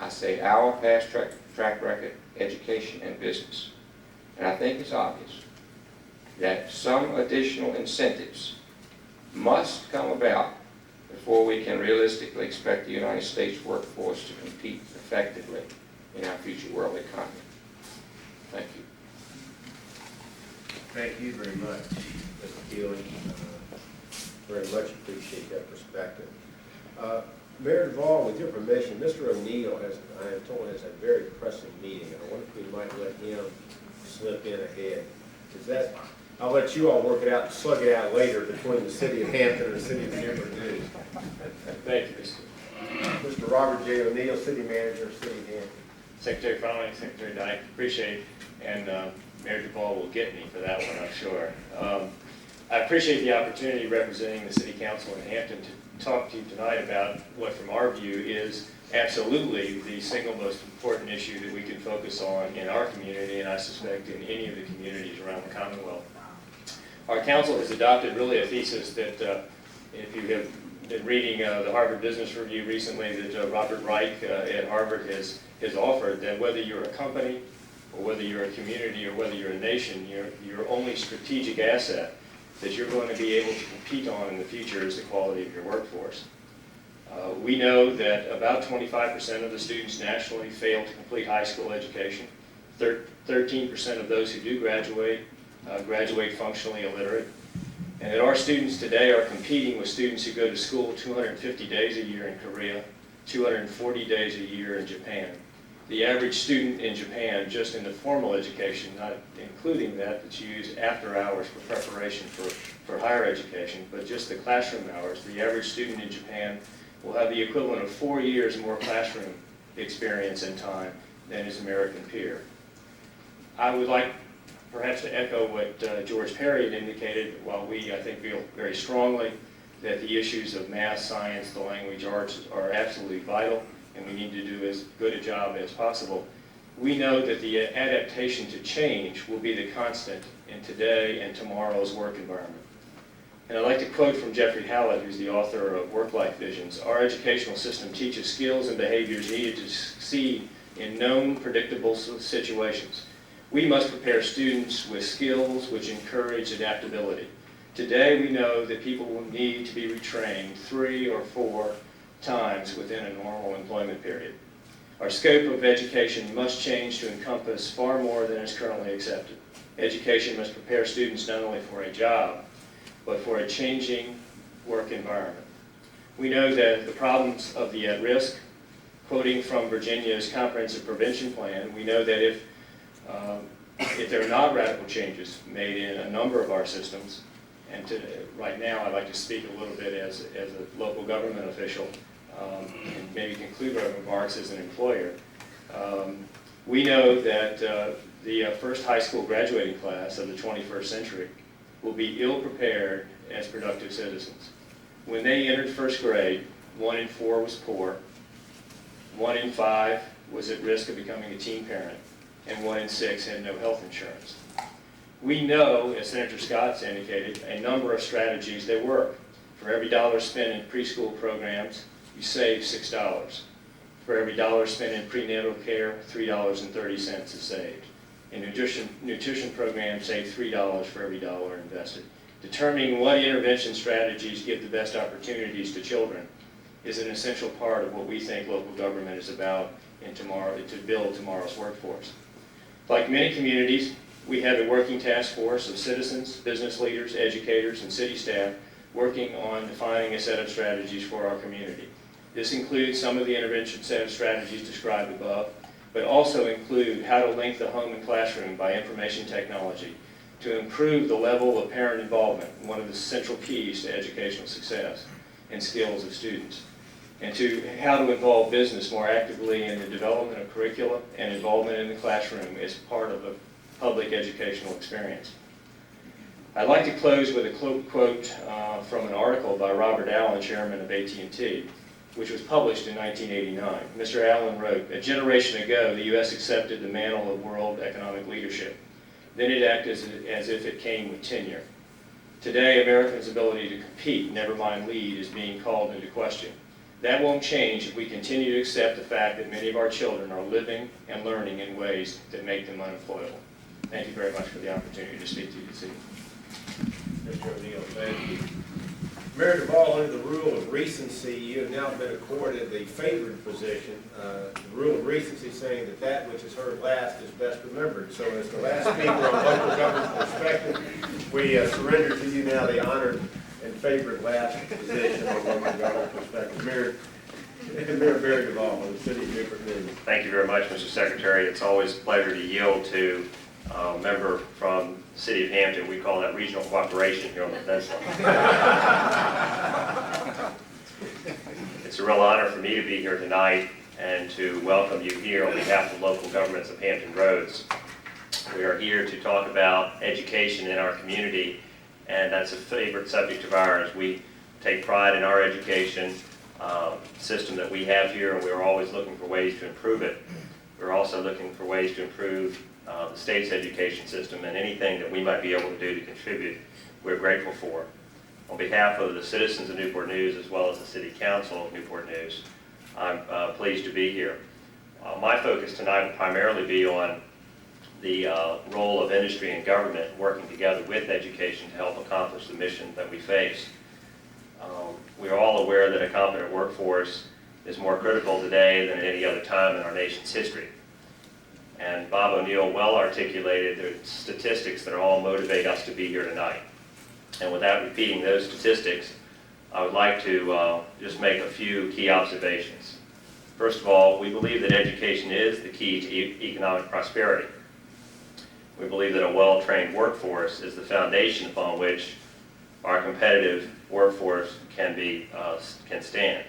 I say our past track record, education and business. And I think it's obvious that some additional incentives must come about before we can realistically expect the United States workforce to compete effectively in our future world economy. Thank you. Thank you very much, Mr. Keeling. Very much appreciate that perspective. Mayor Duvall, with your permission, Mr. O'Neill has, I am told, has a very pressing meeting, and I wonder if we might let him slip in ahead. Is that, I'll let you all work it out and slug it out later between the city of Hampton and the city of Denver. Thank you, Mr. Robert J. O'Neill, City Manager, City of Hampton. Secretary Fowling, Secretary Dyke, appreciate, and Mayor Duvall will get me for that one, I'm sure. I appreciate the opportunity representing the City Council in Hampton to talk to you tonight about what, from our view, is absolutely the single most important issue that we can focus on in our community, and I suspect in any of the communities around the Commonwealth. Our council has adopted really a thesis that, if you have been reading the Harvard Business Review recently, that Robert Reich at Harvard has offered, that whether you're a company or whether you're a community or whether you're a nation, your only strategic asset that you're going to be able to compete on in the future is the quality of your workforce. We know that about 25% of the students nationally fail to complete high school education. 13% of those who do graduate, graduate functionally illiterate. And that our students today are competing with students who go to school 250 days a year in Korea, 240 days a year in Japan. The average student in Japan, just in the formal education, not including that's used after hours for preparation for higher education, but just the classroom hours, the average student in Japan will have the equivalent of 4 years more classroom experience and time than his American peer. I would like perhaps to echo what George Perry had indicated. While we, I think, feel very strongly that the issues of math, science, the language arts are absolutely vital, and we need to do as good a job as possible, we know that the adaptation to change will be the constant in today and tomorrow's work environment. And I'd like to quote from Jeffrey Hallett, who's the author of Work-Life Visions. Our educational system teaches skills and behaviors needed to succeed in known, predictable situations. We must prepare students with skills which encourage adaptability. Today we know that people will need to be retrained 3 or 4 times within a normal employment period. Our scope of education must change to encompass far more than is currently accepted. Education must prepare students not only for a job, but for a changing work environment. We know that the problems of the at-risk, quoting from Virginia's Comprehensive Prevention Plan, we know that if there are not radical changes made in a number of our systems, and right now I'd like to speak a little bit as a local government official, and maybe conclude our remarks as an employer. We know that the first high school graduating class of the 21st century will be ill-prepared as productive citizens. When they entered first grade, 1 in 4 was poor, 1 in 5 was at risk of becoming a teen parent, and 1 in 6 had no health insurance. We know, as Senator Scott's indicated, a number of strategies that work. For every $1 spent in preschool programs, you save $6. For every $1 spent in prenatal care, $3.30 is saved. In nutrition programs, save $3 for every $1 invested. Determining what intervention strategies give the best opportunities to children is an essential part of what we think local government is about to build tomorrow's workforce. Like many communities, we have a working task force of citizens, business leaders, educators, and city staff working on defining a set of strategies for our community. This includes some of the intervention set of strategies described above, but also include how to link the home and classroom by information technology to improve the level of parent involvement, one of the central keys to educational success and skills of students, and to how to involve business more actively in the development of curricula and involvement in the classroom as part of a public educational experience. I'd like to close with a quote from an article by Robert Allen, chairman of AT&T, which was published in 1989. Mr. Allen wrote, "A generation ago, the U.S. accepted the mantle of world economic leadership. Then it acted as if it came with tenure. Today, Americans' ability to compete, never mind lead, is being called into question. That won't change if we continue to accept the fact that many of our children are living and learning in ways that make them unemployable." Thank you very much for the opportunity to speak to you this evening. Mr. O'Neill, thank you. Mayor Duvall, under the rule of recency, you have now been accorded the favored position. The rule of recency saying that that which is heard last is best remembered. So as the last speaker on local government perspective, we surrender to you now the honored and favored last position on local government perspective. Mayor Barry Duvall of the City of Newport News. Thank you very much, Mr. Secretary. It's always a pleasure to yield to a member from the City of Hampton. We call that regional cooperation here on the peninsula. It's a real honor for me to be here tonight and to welcome you here on behalf of local governments of Hampton Roads. We are here to talk about education in our community, and that's a favorite subject of ours. We take pride in our education system that we have here, and we're always looking for ways to improve it. We're also looking for ways to improve the state's education system, and anything that we might be able to do to contribute, we're grateful for. On behalf of the citizens of Newport News, as well as the City Council of Newport News, I'm pleased to be here. My focus tonight will primarily be on the role of industry and government working together with education to help accomplish the mission that we face. We are all aware that a competent workforce is more critical today than at any other time in our nation's history. And Bob O'Neill well articulated the statistics that all motivate us to be here tonight. And without repeating those statistics, I would like to just make a few key observations. First of all, we believe that education is the key to economic prosperity. We believe that a well-trained workforce is the foundation upon which our competitive workforce can stand.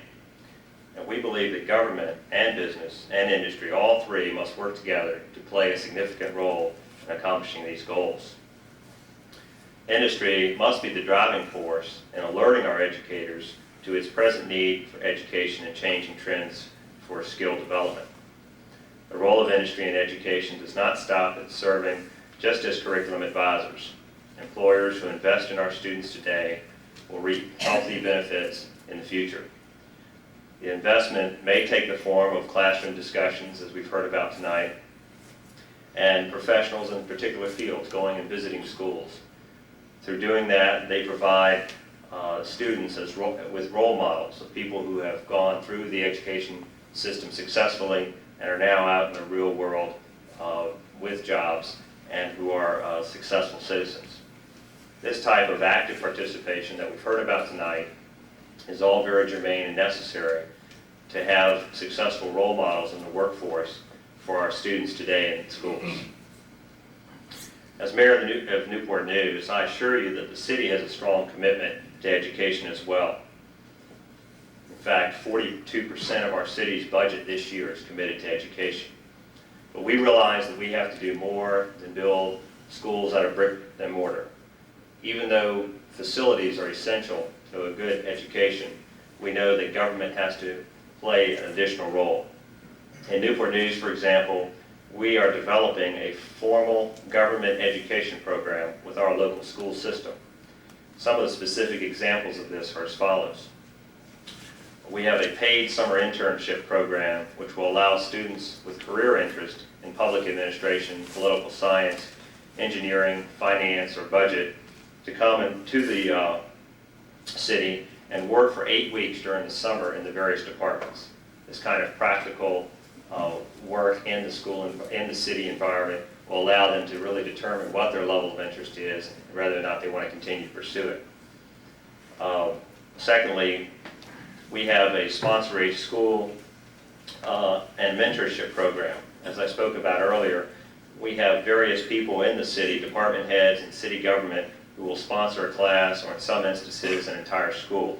And we believe that government and business and industry, all three, must work together to play a significant role in accomplishing these goals. Industry must be the driving force in alerting our educators to its present need for education and changing trends for skill development. The role of industry in education does not stop at serving just as curriculum advisors. Employers who invest in our students today will reap healthy benefits in the future. The investment may take the form of classroom discussions, as we've heard about tonight, and professionals in particular fields going and visiting schools. Through doing that, they provide students with role models of people who have gone through the education system successfully and are now out in the real world with jobs and who are successful citizens. This type of active participation that we've heard about tonight is all very germane and necessary to have successful role models in the workforce for our students today in schools. As mayor of Newport News, I assure you that the city has a strong commitment to education as well. In fact, 42% of our city's budget this year is committed to education. But we realize that we have to do more than build schools out of brick and mortar. Even though facilities are essential to a good education, we know that government has to play an additional role. In Newport News, for example, we are developing a formal government education program with our local school system. Some of the specific examples of this are as follows. We have a paid summer internship program which will allow students with career interest in public administration, political science, engineering, finance, or budget to come into the city and work for 8 weeks during the summer in the various departments. This kind of practical work in the school and in the city environment will allow them to really determine what their level of interest is and whether or not they want to continue to pursue it. Secondly, we have a sponsor age school and mentorship program. As I spoke about earlier, we have various people in the city, department heads and city government, who will sponsor a class or in some instances an entire school.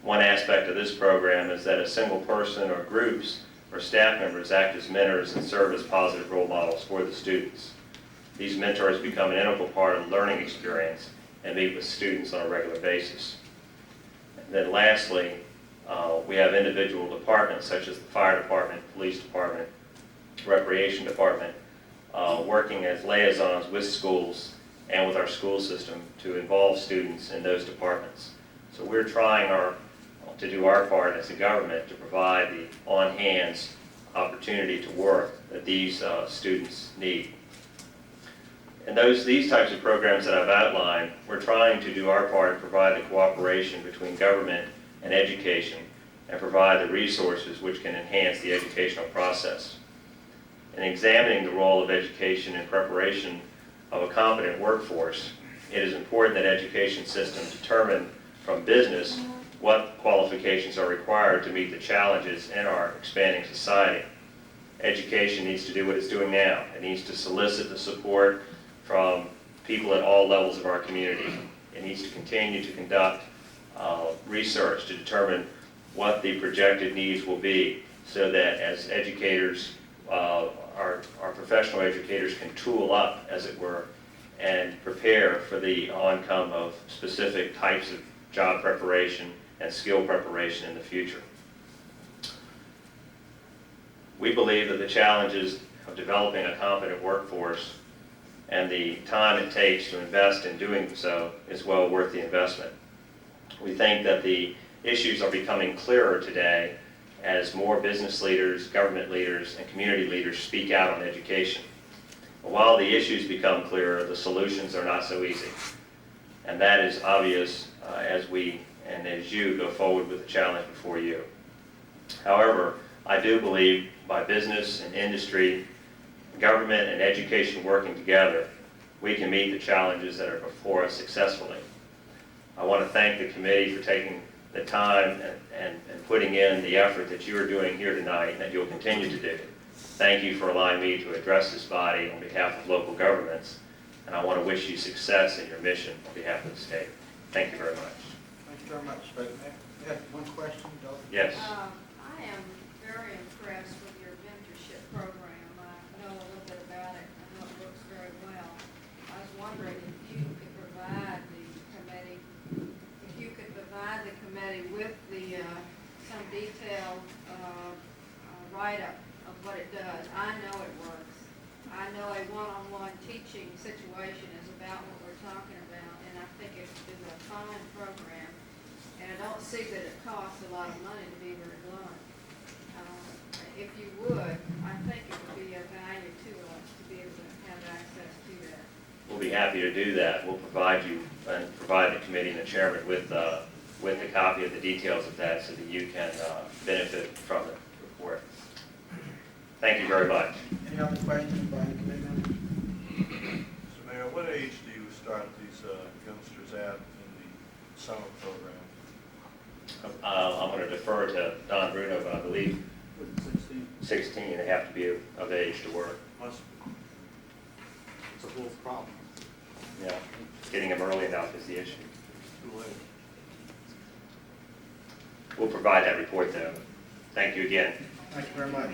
One aspect of this program is that a single person or groups or staff members act as mentors and serve as positive role models for the students. These mentors become an integral part of the learning experience and meet with students on a regular basis. And then lastly, we have individual departments such as the fire department, police department, recreation department, working as liaisons with schools and with our school system to involve students in those departments. So we're trying to do our part as a government to provide the on-hands opportunity to work that these students need. And these types of programs that I've outlined, we're trying to do our part to provide the cooperation between government and education and provide the resources which can enhance the educational process. In examining the role of education in preparation of a competent workforce, it is important that education systems determine from business what qualifications are required to meet the challenges in our expanding society. Education needs to do what it's doing now. It needs to solicit the support from people at all levels of our community. It needs to continue to conduct research to determine what the projected needs will be so that as educators, our professional educators can tool up, as it were, and prepare for the oncome of specific types of job preparation and skill preparation in the future. We believe that the challenges of developing a competent workforce and the time it takes to invest in doing so is well worth the investment. We think that the issues are becoming clearer today as more business leaders, government leaders, and community leaders speak out on education. But while the issues become clearer, the solutions are not so easy. And that is obvious as we and as you go forward with the challenge before you. However, I do believe by business and industry, government and education working together, we can meet the challenges that are before us successfully. I want to thank the committee for taking the time and putting in the effort that you are doing here tonight and that you'll continue to do. Thank you for allowing me to address this body on behalf of local governments, and I want to wish you success in your mission on behalf of the state. Thank you very much. Thank you very much. We have one question, Doug? Yes. I am very impressed with your mentorship program. I know a little bit about it. I know it works very well. I was wondering if you could provide the committee with the some detailed write-up of what it does. I know it works. I know a one-on-one teaching situation is about what we're talking about, and I think it is a fine program. And I don't see that it costs a lot of money, to be very blunt. If you would, I think it would be of value to us to be able to have access to that. We'll be happy to do that. We'll provide you and provide the committee and the chairman with a copy of the details of that so that you can benefit from the report. Thank you very much. Any other questions by the committee members? Mr. Mayor, what age do you start these youngsters at in the summer program? I'm going to defer to Don Bruno, but I believe 16, they have to be of age to work. Must be. It's a whole problem. Yeah, getting them early enough is the issue. Too late. We'll provide that report though. Thank you again. Thank you very much.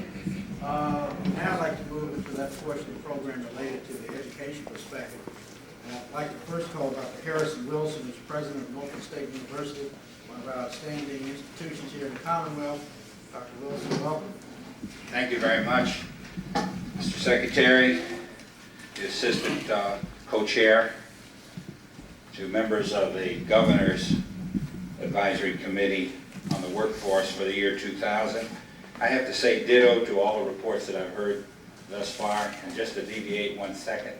Now I'd like to move into that portion of the program related to the education perspective. And I'd like to first call Dr. Harrison Wilson, who's president of Norfolk State University, one of our outstanding institutions here in the Commonwealth. Dr. Wilson, welcome. Thank you very much, Mr. Secretary, the Assistant Co-Chair, to members of the Governor's Advisory Committee on the Workforce for the year 2000. I have to say ditto to all the reports that I've heard thus far, and just to deviate 1 second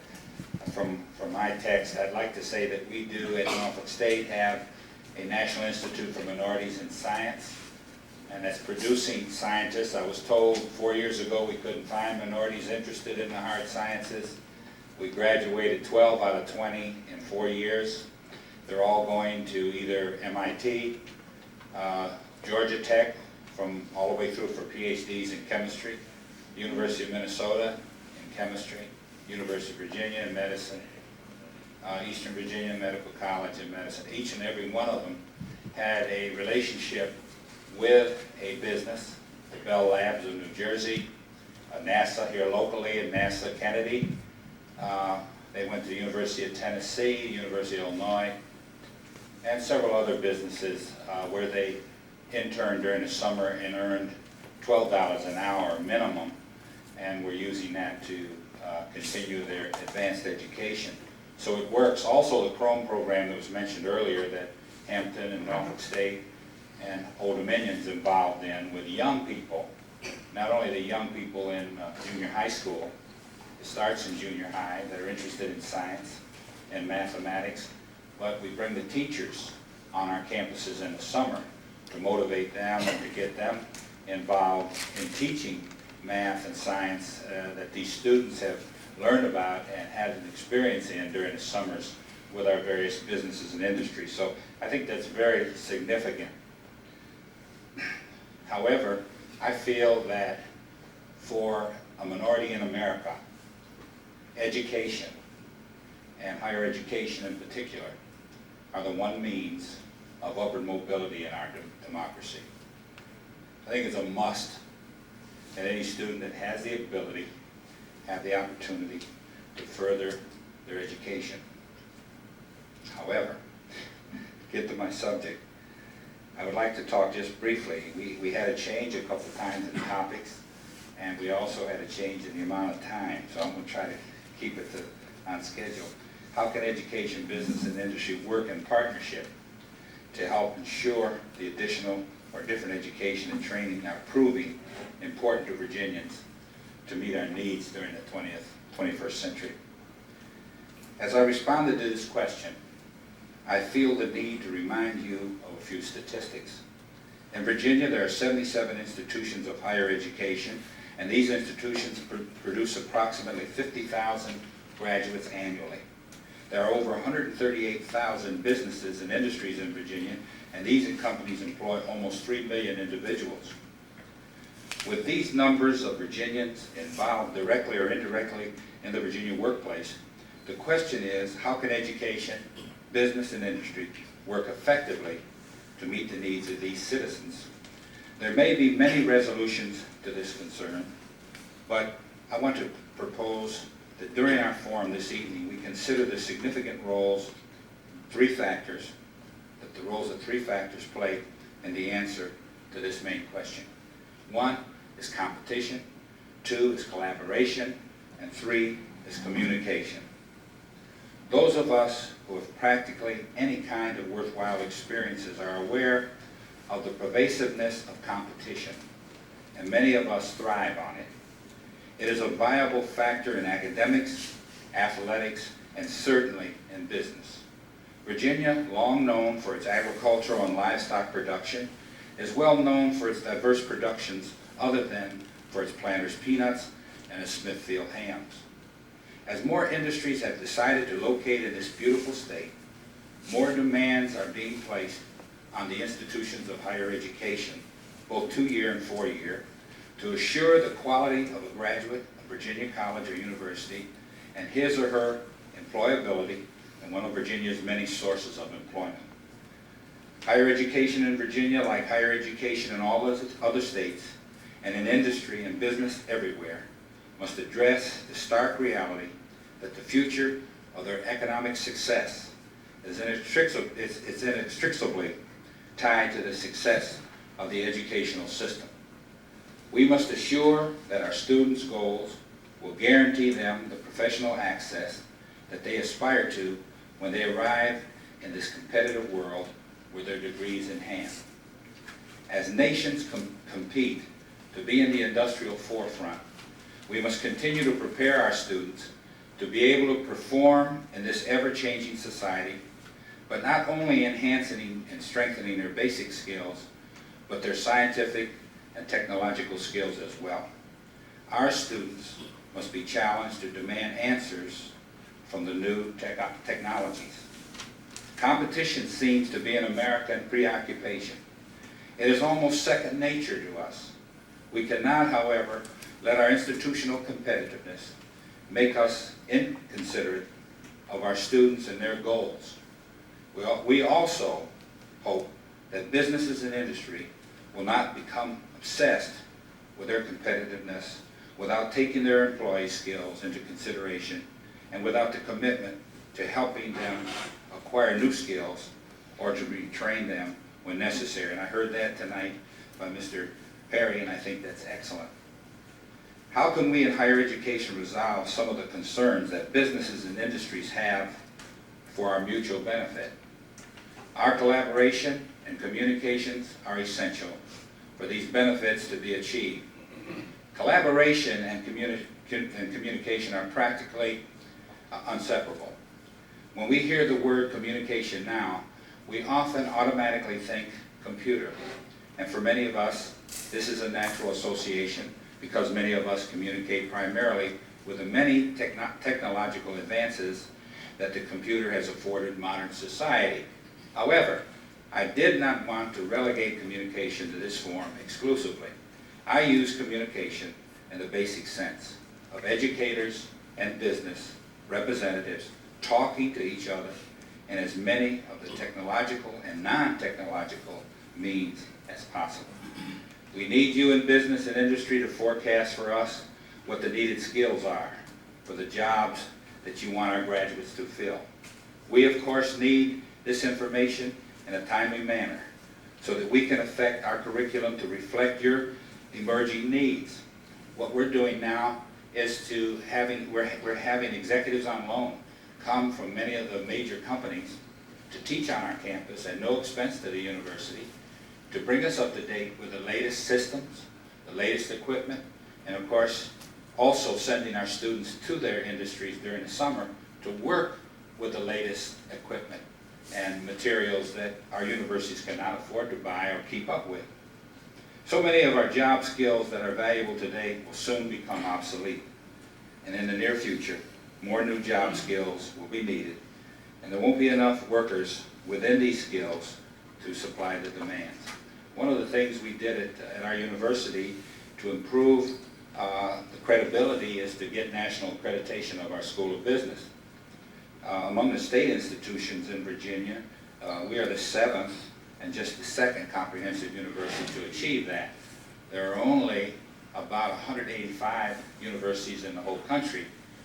from my text, I'd like to say that we do at Norfolk State have a National Institute for Minorities in Science, and that's producing scientists. I was told 4 years ago we couldn't find minorities interested in the hard sciences. We graduated 12 out of 20 in 4 years. They're all going to either MIT, Georgia Tech, from all the way through for PhDs in chemistry, University of Minnesota in chemistry, University of Virginia in medicine, Eastern Virginia Medical College in medicine. Each and every one of them had a relationship with a business, the Bell Labs of New Jersey, NASA here locally, and NASA Kennedy. They went to the University of Tennessee, University of Illinois, and several other businesses where they interned during the summer and earned $12 an hour minimum, and were using that to continue their advanced education. So it works. Also the Chrome program that was mentioned earlier that Hampton and Norfolk State and Old Dominion's involved in with young people, not only the young people in junior high school, it starts in junior high, that are interested in science and mathematics, but we bring the teachers on our campuses in the summer to motivate them and to get them involved in teaching math and science that these students have learned about and had an experience in during the summers with our various businesses and industries. So I think that's very significant. However, I feel that for a minority in America, education, and higher education in particular, are the one means of upward mobility in our democracy. I think it's a must that any student that has the ability have the opportunity to further their education. However, get to my subject, I would like to talk just briefly. We had a change a couple times in topics, and we also had a change in the amount of time, so I'm going to try to keep it on schedule. How can education, business, and industry work in partnership to help ensure the additional or different education and training are proving important to Virginians to meet our needs during the 21st century. As I responded to this question, I feel the need to remind you of a few statistics. In Virginia, there are 77 institutions of higher education, and these institutions produce approximately 50,000 graduates annually. There are over 138,000 businesses and industries in Virginia, and these companies employ almost 3 million individuals. With these numbers of Virginians involved directly or indirectly in the Virginia workplace, the question is, how can education, business, and industry work effectively to meet the needs of these citizens? There may be many resolutions to this concern, but I want to propose that during our forum this evening, we consider the significant roles, the roles that three factors play in the answer to this main question. One is competition, two is collaboration, and three is communication. Those of us who have practically any kind of worthwhile experiences are aware of the pervasiveness of competition, and many of us thrive on it. It is a viable factor in academics, athletics, and certainly in business. Virginia, long known for its agricultural and livestock production, is well known for its diverse productions other than for its Planters peanuts and its Smithfield hams. As more industries have decided to locate in this beautiful state, more demands are being placed on the institutions of higher education, both 2-year and 4-year, to assure the quality of a graduate of Virginia College or University and his or her employability in one of Virginia's many sources of employment. Higher education in Virginia, like higher education in all other states, and in industry and business everywhere, must address the stark reality that the future of their economic success is inextricably tied to the success of the educational system. We must assure that our students' goals will guarantee them the professional access that they aspire to when they arrive in this competitive world with their degrees in hand. As nations compete to be in the industrial forefront, we must continue to prepare our students to be able to perform in this ever-changing society, but not only enhancing and strengthening their basic skills, but their scientific and technological skills as well. Our students must be challenged to demand answers from the new technologies. Competition seems to be an American preoccupation. It is almost second nature to us. We cannot, however, let our institutional competitiveness make us inconsiderate of our students and their goals. We also hope that businesses and industry will not become obsessed with their competitiveness without taking their employees' skills into consideration and without the commitment to helping them acquire new skills or to retrain them when necessary. And I heard that tonight by Mr. Perry, and I think that's excellent. How can we in higher education resolve some of the concerns that businesses and industries have for our mutual benefit? Our collaboration and communications are essential for these benefits to be achieved. Collaboration and communication are practically inseparable. When we hear the word communication now, we often automatically think computer. And for many of us, this is a natural association because many of us communicate primarily with the many technological advances that the computer has afforded modern society. However, I did not want to relegate communication to this form exclusively. I use communication in the basic sense of educators and business representatives talking to each other in as many of the technological and non-technological means as possible. We need you in business and industry to forecast for us what the needed skills are for the jobs that you want our graduates to fill. We, of course, need this information in a timely manner so that we can affect our curriculum to reflect your emerging needs. What we're doing now is we're having executives on loan come from many of the major companies to teach on our campus at no expense to the university, to bring us up to date with the latest systems, the latest equipment, and of course, also sending our students to their industries during the summer to work with the latest equipment and materials that our universities cannot afford to buy or keep up with. So many of our job skills that are valuable today will soon become obsolete. And in the near future, more new job skills will be needed, and there won't be enough workers within these skills to supply the demands. One of the things we did at our university to improve the credibility is to get national accreditation of our School of Business. Among the state institutions in Virginia, we are the 7th and just the 2nd comprehensive university to achieve that. There are only about 185 universities in the whole country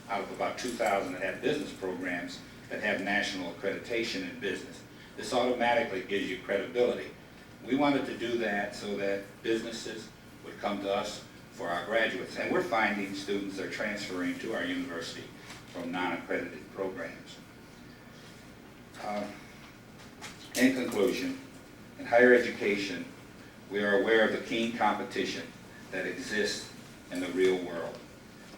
out of about 2,000 that have business programs that have national accreditation in business. This automatically gives you credibility. We wanted to do that so that businesses would come to us for our graduates, and we're finding students are transferring to our university from non-accredited programs. In conclusion, in higher education, we are aware of the keen competition that exists in the real world.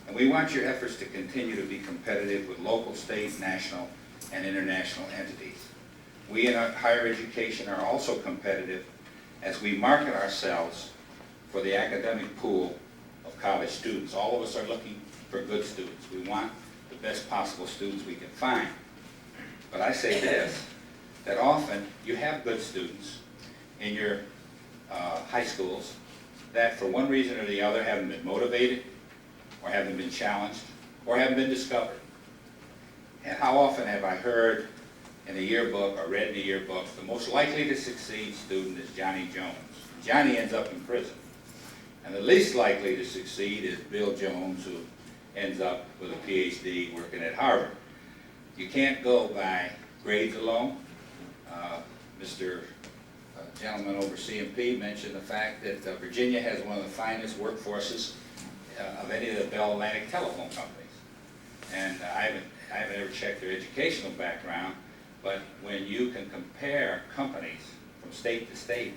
And we want your efforts to continue to be competitive with local, state, national, and international entities. We in higher education are also competitive as we market ourselves for the academic pool of college students. All of us are looking for good students. We want the best possible students we can find. But I say this, that often you have good students in your high schools that for one reason or the other haven't been motivated, or haven't been challenged, or haven't been discovered. And how often have I heard in a yearbook or read in a yearbook, the most likely to succeed student is Johnny Jones. Johnny ends up in prison. And the least likely to succeed is Bill Jones, who ends up with a PhD working at Harvard. You can't go by grades alone. Mr. Gentleman over CMP mentioned the fact that Virginia has one of the finest workforces of any of the Bell Atlantic telephone companies. And I haven't ever checked their educational background, but when you can compare companies from state to state,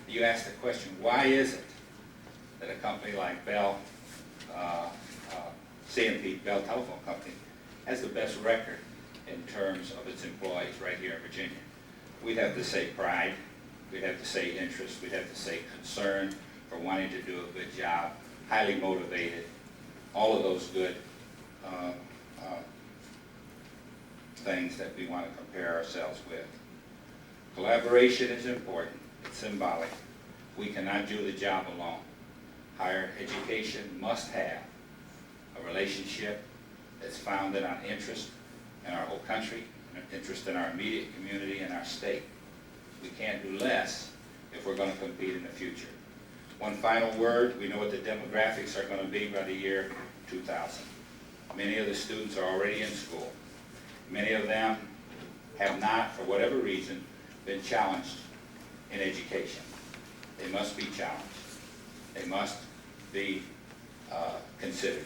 you ask the question, why is it that a company like Bell, CMP, Bell Telephone Company, has the best record in terms of its employees right here in Virginia? We'd have to say pride, we'd have to say interest, we'd have to say concern for wanting to do a good job, highly motivated, all of those good things that we want to compare ourselves with. Collaboration is important, it's symbolic. We cannot do the job alone. Higher education must have a relationship that's founded on interest in our whole country, interest in our immediate community and our state. We can't do less if we're going to compete in the future. One final word, we know what the demographics are going to be by the year 2000. Many of the students are already in school. Many of them have not, for whatever reason, been challenged in education. They must be challenged. They must be considered.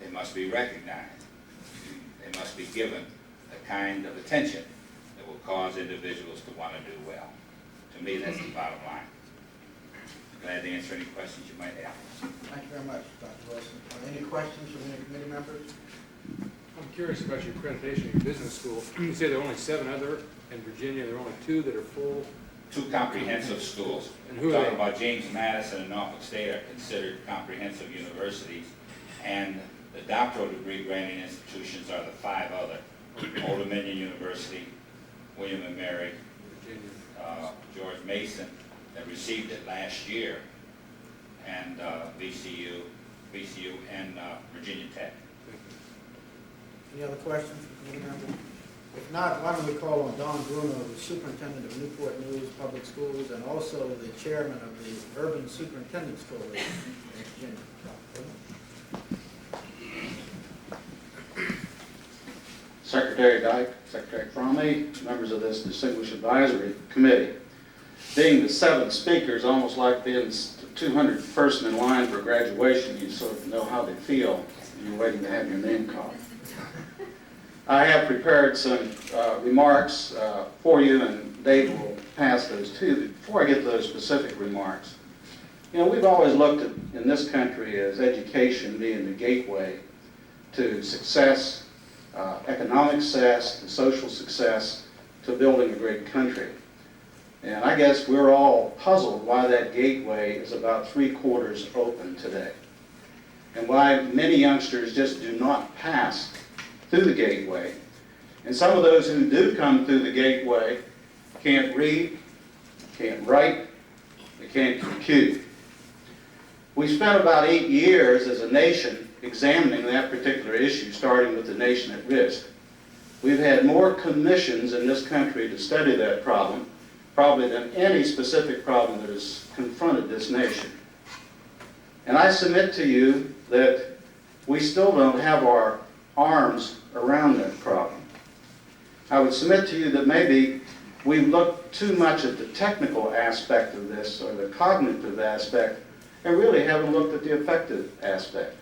They must be recognized. They must be given the kind of attention that will cause individuals to want to do well. To me, that's the bottom line. Glad to answer any questions you might have. Thank you very much, Dr. Wilson. Any questions from any committee members? I'm curious about your accreditation in your business school. You say there are only 7 other in Virginia. There are only 2 that are full. 2 comprehensive schools. And who are talking they? about James Madison and Norfolk State are considered comprehensive universities, and the doctoral degree granting institutions are the 5 other. Old Dominion University, William and Mary, George Mason that received it last year, and VCU and Virginia Tech. Any other questions from committee members? If not, why don't we call on Don Bruno, the superintendent of Newport News Public Schools and also the chairman of the Urban Superintendents Coalition in Virginia. Secretary Dyke, Secretary Fromme, members of this distinguished advisory committee. Being the 7th speaker is almost like being 200th person in line for graduation. You sort of know how they feel when you're waiting to have your name called. I have prepared some remarks for you, and Dave will pass those to you. Before I get to those specific remarks, You know, we've always looked at, in this country, as education being the gateway to success, economic success, to social success, to building a great country. And I guess we're all puzzled why that gateway is about 3/4 open today, and why many youngsters just do not pass through the gateway. And some of those who do come through the gateway can't read, can't write, they can't compute. We spent about 8 years as a nation examining that particular issue, starting with the nation at risk. We've had more commissions in this country to study that problem, probably than any specific problem that has confronted this nation. And I submit to you that we still don't have our arms around that problem. I would submit to you that maybe we look too much at the technical aspect of this, or the cognitive aspect, and really haven't looked at the affective aspect.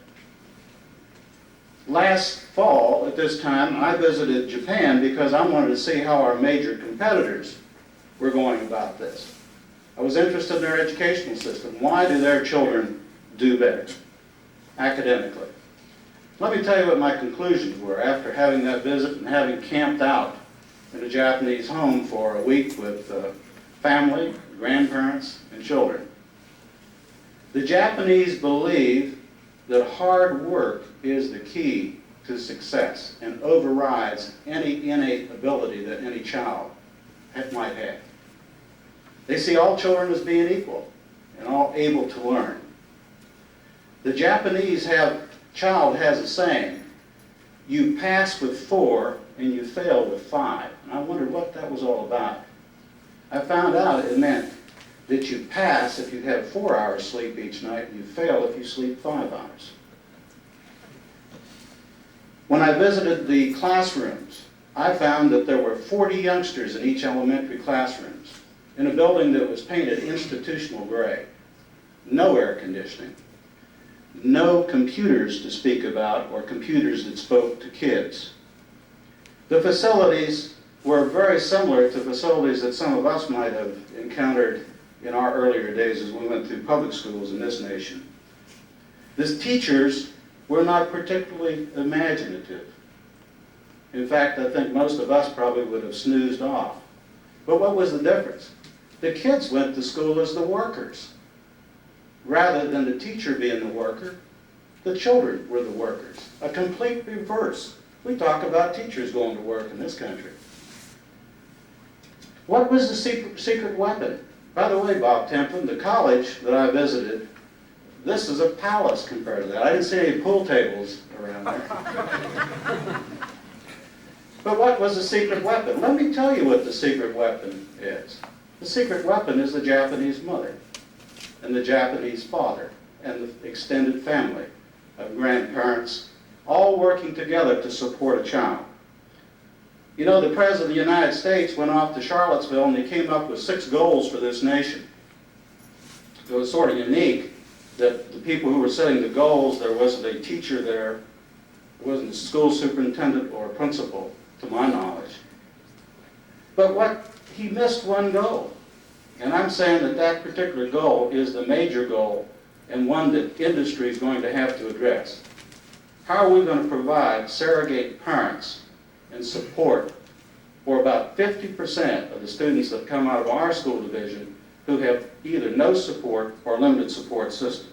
Last fall, at this time, I visited Japan because I wanted to see how our major competitors were going about this. I was interested in their educational system. Why do their children do better academically? Let me tell you what my conclusions were after having that visit and having camped out in a Japanese home for a week with family, grandparents, and children. The Japanese believe that hard work is the key to success and overrides any innate ability that any child might have. They see all children as being equal and all able to learn. The Japanese child has a saying, you pass with 4 and you fail with 5. And I wondered what that was all about. I found out it meant that you pass if you have 4 hours sleep each night, and you fail if you sleep 5 hours. When I visited the classrooms, I found that there were 40 youngsters in each elementary classrooms in a building that was painted institutional gray. No air conditioning, no computers to speak about, or computers that spoke to kids. The facilities were very similar to facilities that some of us might have encountered in our earlier days as we went through public schools in this nation. The teachers were not particularly imaginative. In fact, I think most of us probably would have snoozed off. But what was the difference? The kids went to school as the workers. Rather than the teacher being the worker, the children were the workers. A complete reverse. We talk about teachers going to work in this country. What was the secret weapon? By the way, Bob Templin, the college that I visited, this is a palace compared to that. I didn't see any pool tables around there. But what was the secret weapon? Let me tell you what the secret weapon is. The secret weapon is the Japanese mother and the Japanese father and the extended family of grandparents, all working together to support a child. You know, the President of the United States went off to Charlottesville and he came up with 6 goals for this nation. It was sort of unique that the people who were setting the goals, there wasn't a teacher there, there wasn't a school superintendent or a principal, to my knowledge. But he missed one goal. And I'm saying that that particular goal is the major goal and one that industry is going to have to address. How are we going to provide surrogate parents and support for about 50% of the students that come out of our school division who have either no support or limited support system?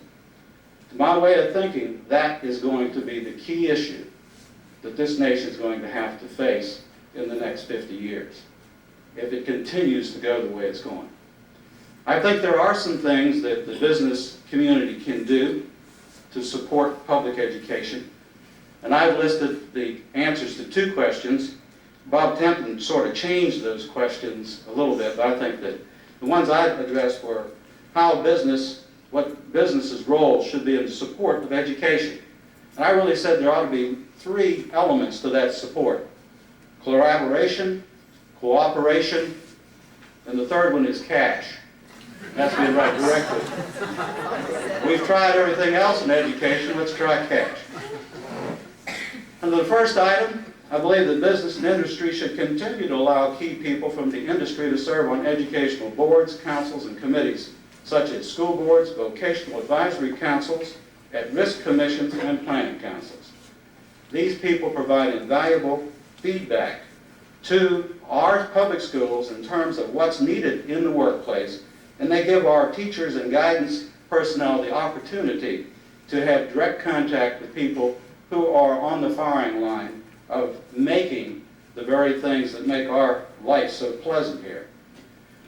To my way of thinking, that is going to be the key issue that this nation is going to have to face in the next 50 years if it continues to go the way it's going. I think there are some things that the business community can do to support public education. And I've listed the answers to 2 questions. Bob Templin sort of changed those questions a little bit, but I think that the ones I addressed were what business's role should be in support of education. And I really said there ought to be 3 elements to that support: collaboration, cooperation, and the third one is cash. That's the right directive. We've tried everything else in education, let's try cash. Under the first item, I believe that business and industry should continue to allow key people from the industry to serve on educational boards, councils, and committees such as school boards, vocational advisory councils, at-risk commissions, and planning councils. These people provide invaluable feedback to our public schools in terms of what's needed in the workplace, and they give our teachers and guidance personnel the opportunity to have direct contact with people who are on the firing line of making the very things that make our life so pleasant here.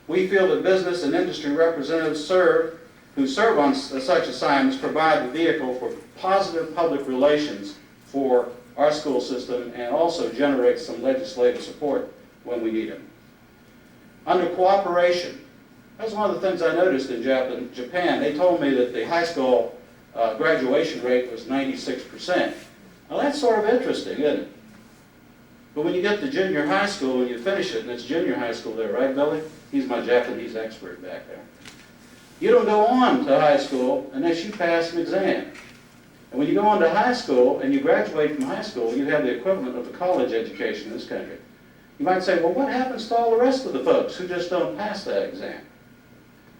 We feel that business and industry representatives who serve on such assignments provide the vehicle for positive public relations for our school system and also generate some legislative support when we need them. Under cooperation, that's one of the things I noticed in Japan. They told me that the high school graduation rate was 96%. Well, that's sort of interesting, isn't it? But when you get to junior high school and you finish it, and it's junior high school there, right, Billy? He's my Japanese expert back there. You don't go on to high school unless you pass an exam. And when you go on to high school and you graduate from high school, you have the equivalent of a college education in this country. You might say, well, what happens to all the rest of the folks who just don't pass that exam?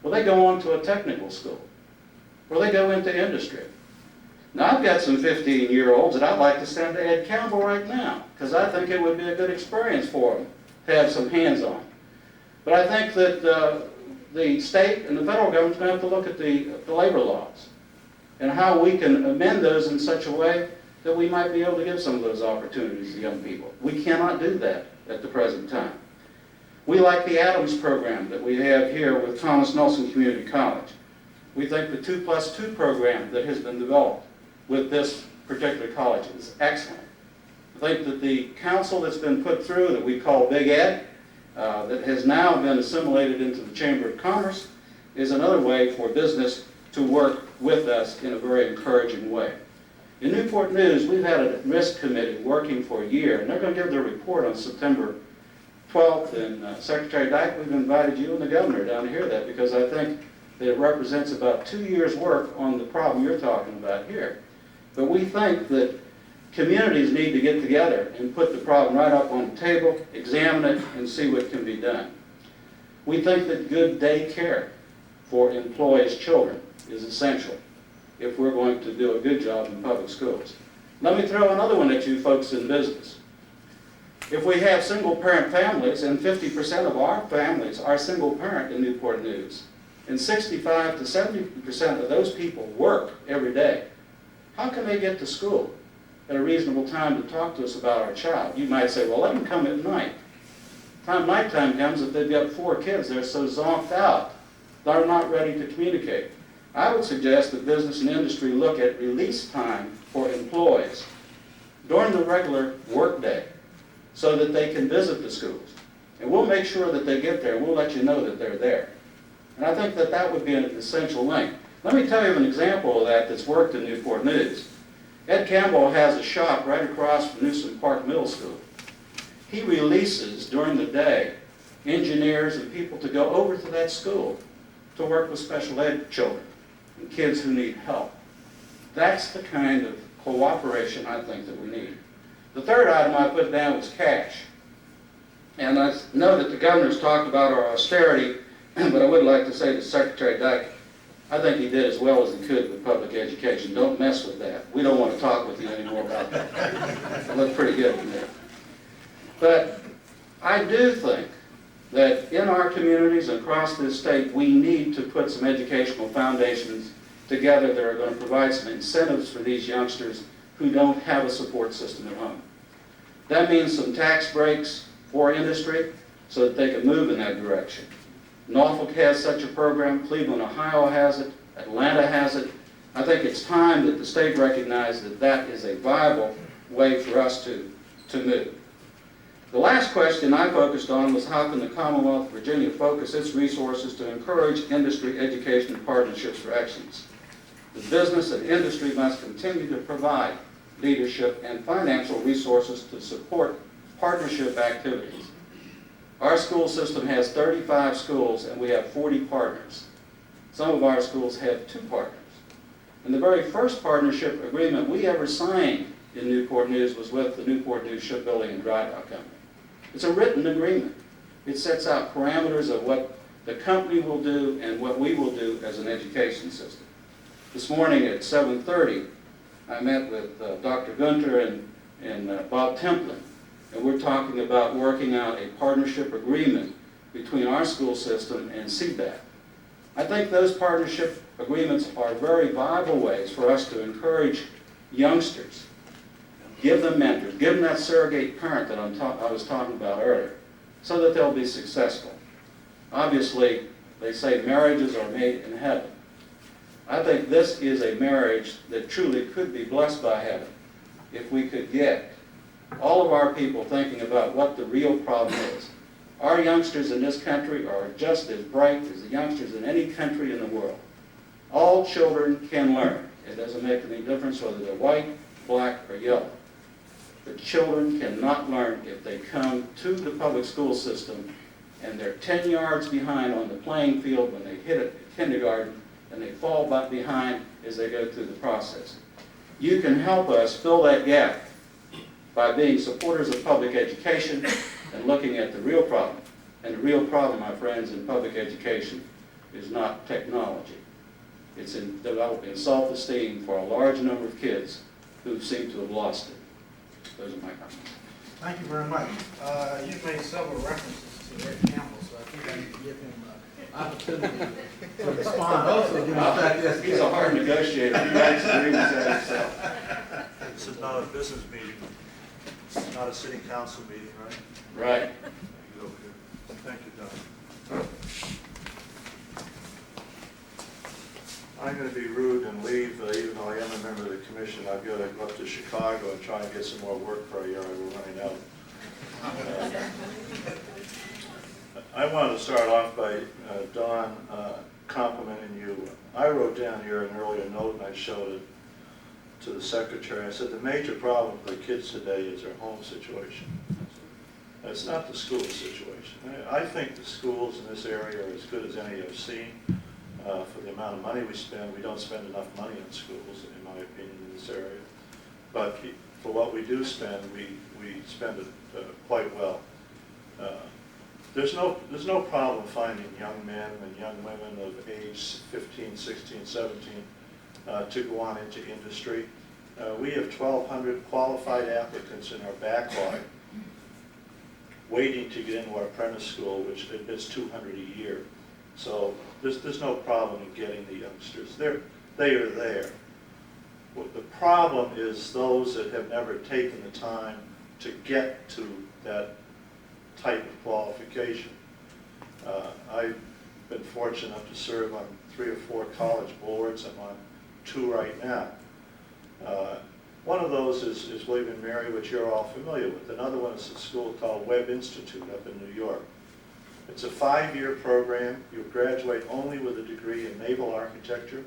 Well, they go on to a technical school, or they go into industry. Now, I've got some 15-year-olds that I'd like to send to Ed Campbell right now, because I think it would be a good experience for them to have some hands-on. But I think that the state and the federal government's going to have to look at the labor laws and how we can amend those in such a way that we might be able to give some of those opportunities to young people. We cannot do that at the present time. We like the Adams program that we have here with Thomas Nelson Community College. We think the 2+2 program that has been developed with this particular college is excellent. I think that the council that's been put through that we call Big Ed, that has now been assimilated into the Chamber of Commerce, is another way for business to work with us in a very encouraging way. In Newport News, we've had a risk committee working for a year, and they're going to give their report on September 12th. And Secretary Dyke, we've invited you and the governor down to hear that, because I think that it represents about 2 years' work on the problem you're talking about here. But we think that communities need to get together and put the problem right up on the table, examine it, and see what can be done. We think that good day care for employees' children is essential if we're going to do a good job in public schools. Let me throw another one at you folks in business. If we have single-parent families, and 50% of our families are single-parent in Newport News, and 65 to 70% of those people work every day, how can they get to school at a reasonable time to talk to us about our child? You might say, well, let them come at night. Time nighttime comes, if they've got 4 kids, they're so zonked out, they're not ready to communicate. I would suggest that business and industry look at release time for employees during the regular workday so that they can visit the schools. And we'll make sure that they get there, and we'll let you know that they're there. And I think that that would be an essential link. Let me tell you an example of that that's worked in Newport News. Ed Campbell has a shop right across from Newsom Park Middle School. He releases during the day engineers and people to go over to that school to work with special ed children and kids who need help. That's the kind of cooperation I think that we need. The third item I put down was cash. And I know that the governor's talked about our austerity, but I would like to say to Secretary Dyke, I think he did as well as he could with public education. Don't mess with that. We don't want to talk with you anymore about that. It looked pretty good to me. But I do think that in our communities across this state, we need to put some educational foundations together that are going to provide some incentives for these youngsters who don't have a support system at home. That means some tax breaks for industry so that they can move in that direction. Norfolk has such a program, Cleveland, Ohio has it, Atlanta has it. I think it's time that the state recognize that that is a viable way for us to move. The last question I focused on was how can the Commonwealth of Virginia focus its resources to encourage industry, education, and partnerships for excellence. The business and industry must continue to provide leadership and financial resources to support partnership activities. Our school system has 35 schools and we have 40 partners. Some of our schools have 2 partners. And the very first partnership agreement we ever signed in Newport News was with the Newport News Shipbuilding and Dry Dock Company. It's a written agreement. It sets out parameters of what the company will do and what we will do as an education system. This morning at 7:30, I met with Dr. Gunter and Bob Templin, and we're talking about working out a partnership agreement between our school system and CBAC. I think those partnership agreements are very viable ways for us to encourage youngsters, give them mentors, give them that surrogate parent that I was talking about earlier, so that they'll be successful. Obviously, they say marriages are made in heaven. I think this is a marriage that truly could be blessed by heaven if we could get all of our people thinking about what the real problem is. Our youngsters in this country are just as bright as the youngsters in any country in the world. All children can learn. It doesn't make any difference whether they're white, black, or yellow. The children cannot learn if they come to the public school system and they're 10 yards behind on the playing field when they hit it kindergarten, and they fall back behind as they go through the process. You can help us fill that gap by being supporters of public education and looking at the real problem. And the real problem, my friends, in public education is not technology. It's in developing self-esteem for a large number of kids who seem to have lost it. Those are my comments. Thank you very much. You've made several references to Ed Campbell, so I think I need to give him an opportunity to respond also. He's a hard negotiator. He writes agreements at himself. This is not a business meeting. It's not a city council meeting, right? Right. Thank you, Don. I'm going to be rude and leave, even though I am a member of the commission. I've got to go up to Chicago and try and get some more work for a year. We're running out. I wanted to start off by, Don, complimenting you. I wrote down here an earlier note, and I showed it to the secretary. I said the major problem for the kids today is their home situation. It's not the school situation. I think the schools in this area are as good as any I've seen. For the amount of money we spend, we don't spend enough money on schools, in my opinion, in this area. But for what we do spend, we spend it quite well. There's no problem finding young men and young women of age 15, 16, 17 to go on into industry. We have 1,200 qualified applicants in our backlog waiting to get into our apprentice school, which admits 200 a year. So there's no problem in getting the youngsters. They are there. The problem is those that have never taken the time to get to that type of qualification. I've been fortunate enough to serve on 3 or 4 college boards. I'm on 2 right now. One of those is William & Mary, which you're all familiar with. Another one is a school called Webb Institute up in New York. It's a 5-year program. You graduate only with a degree in naval architecture.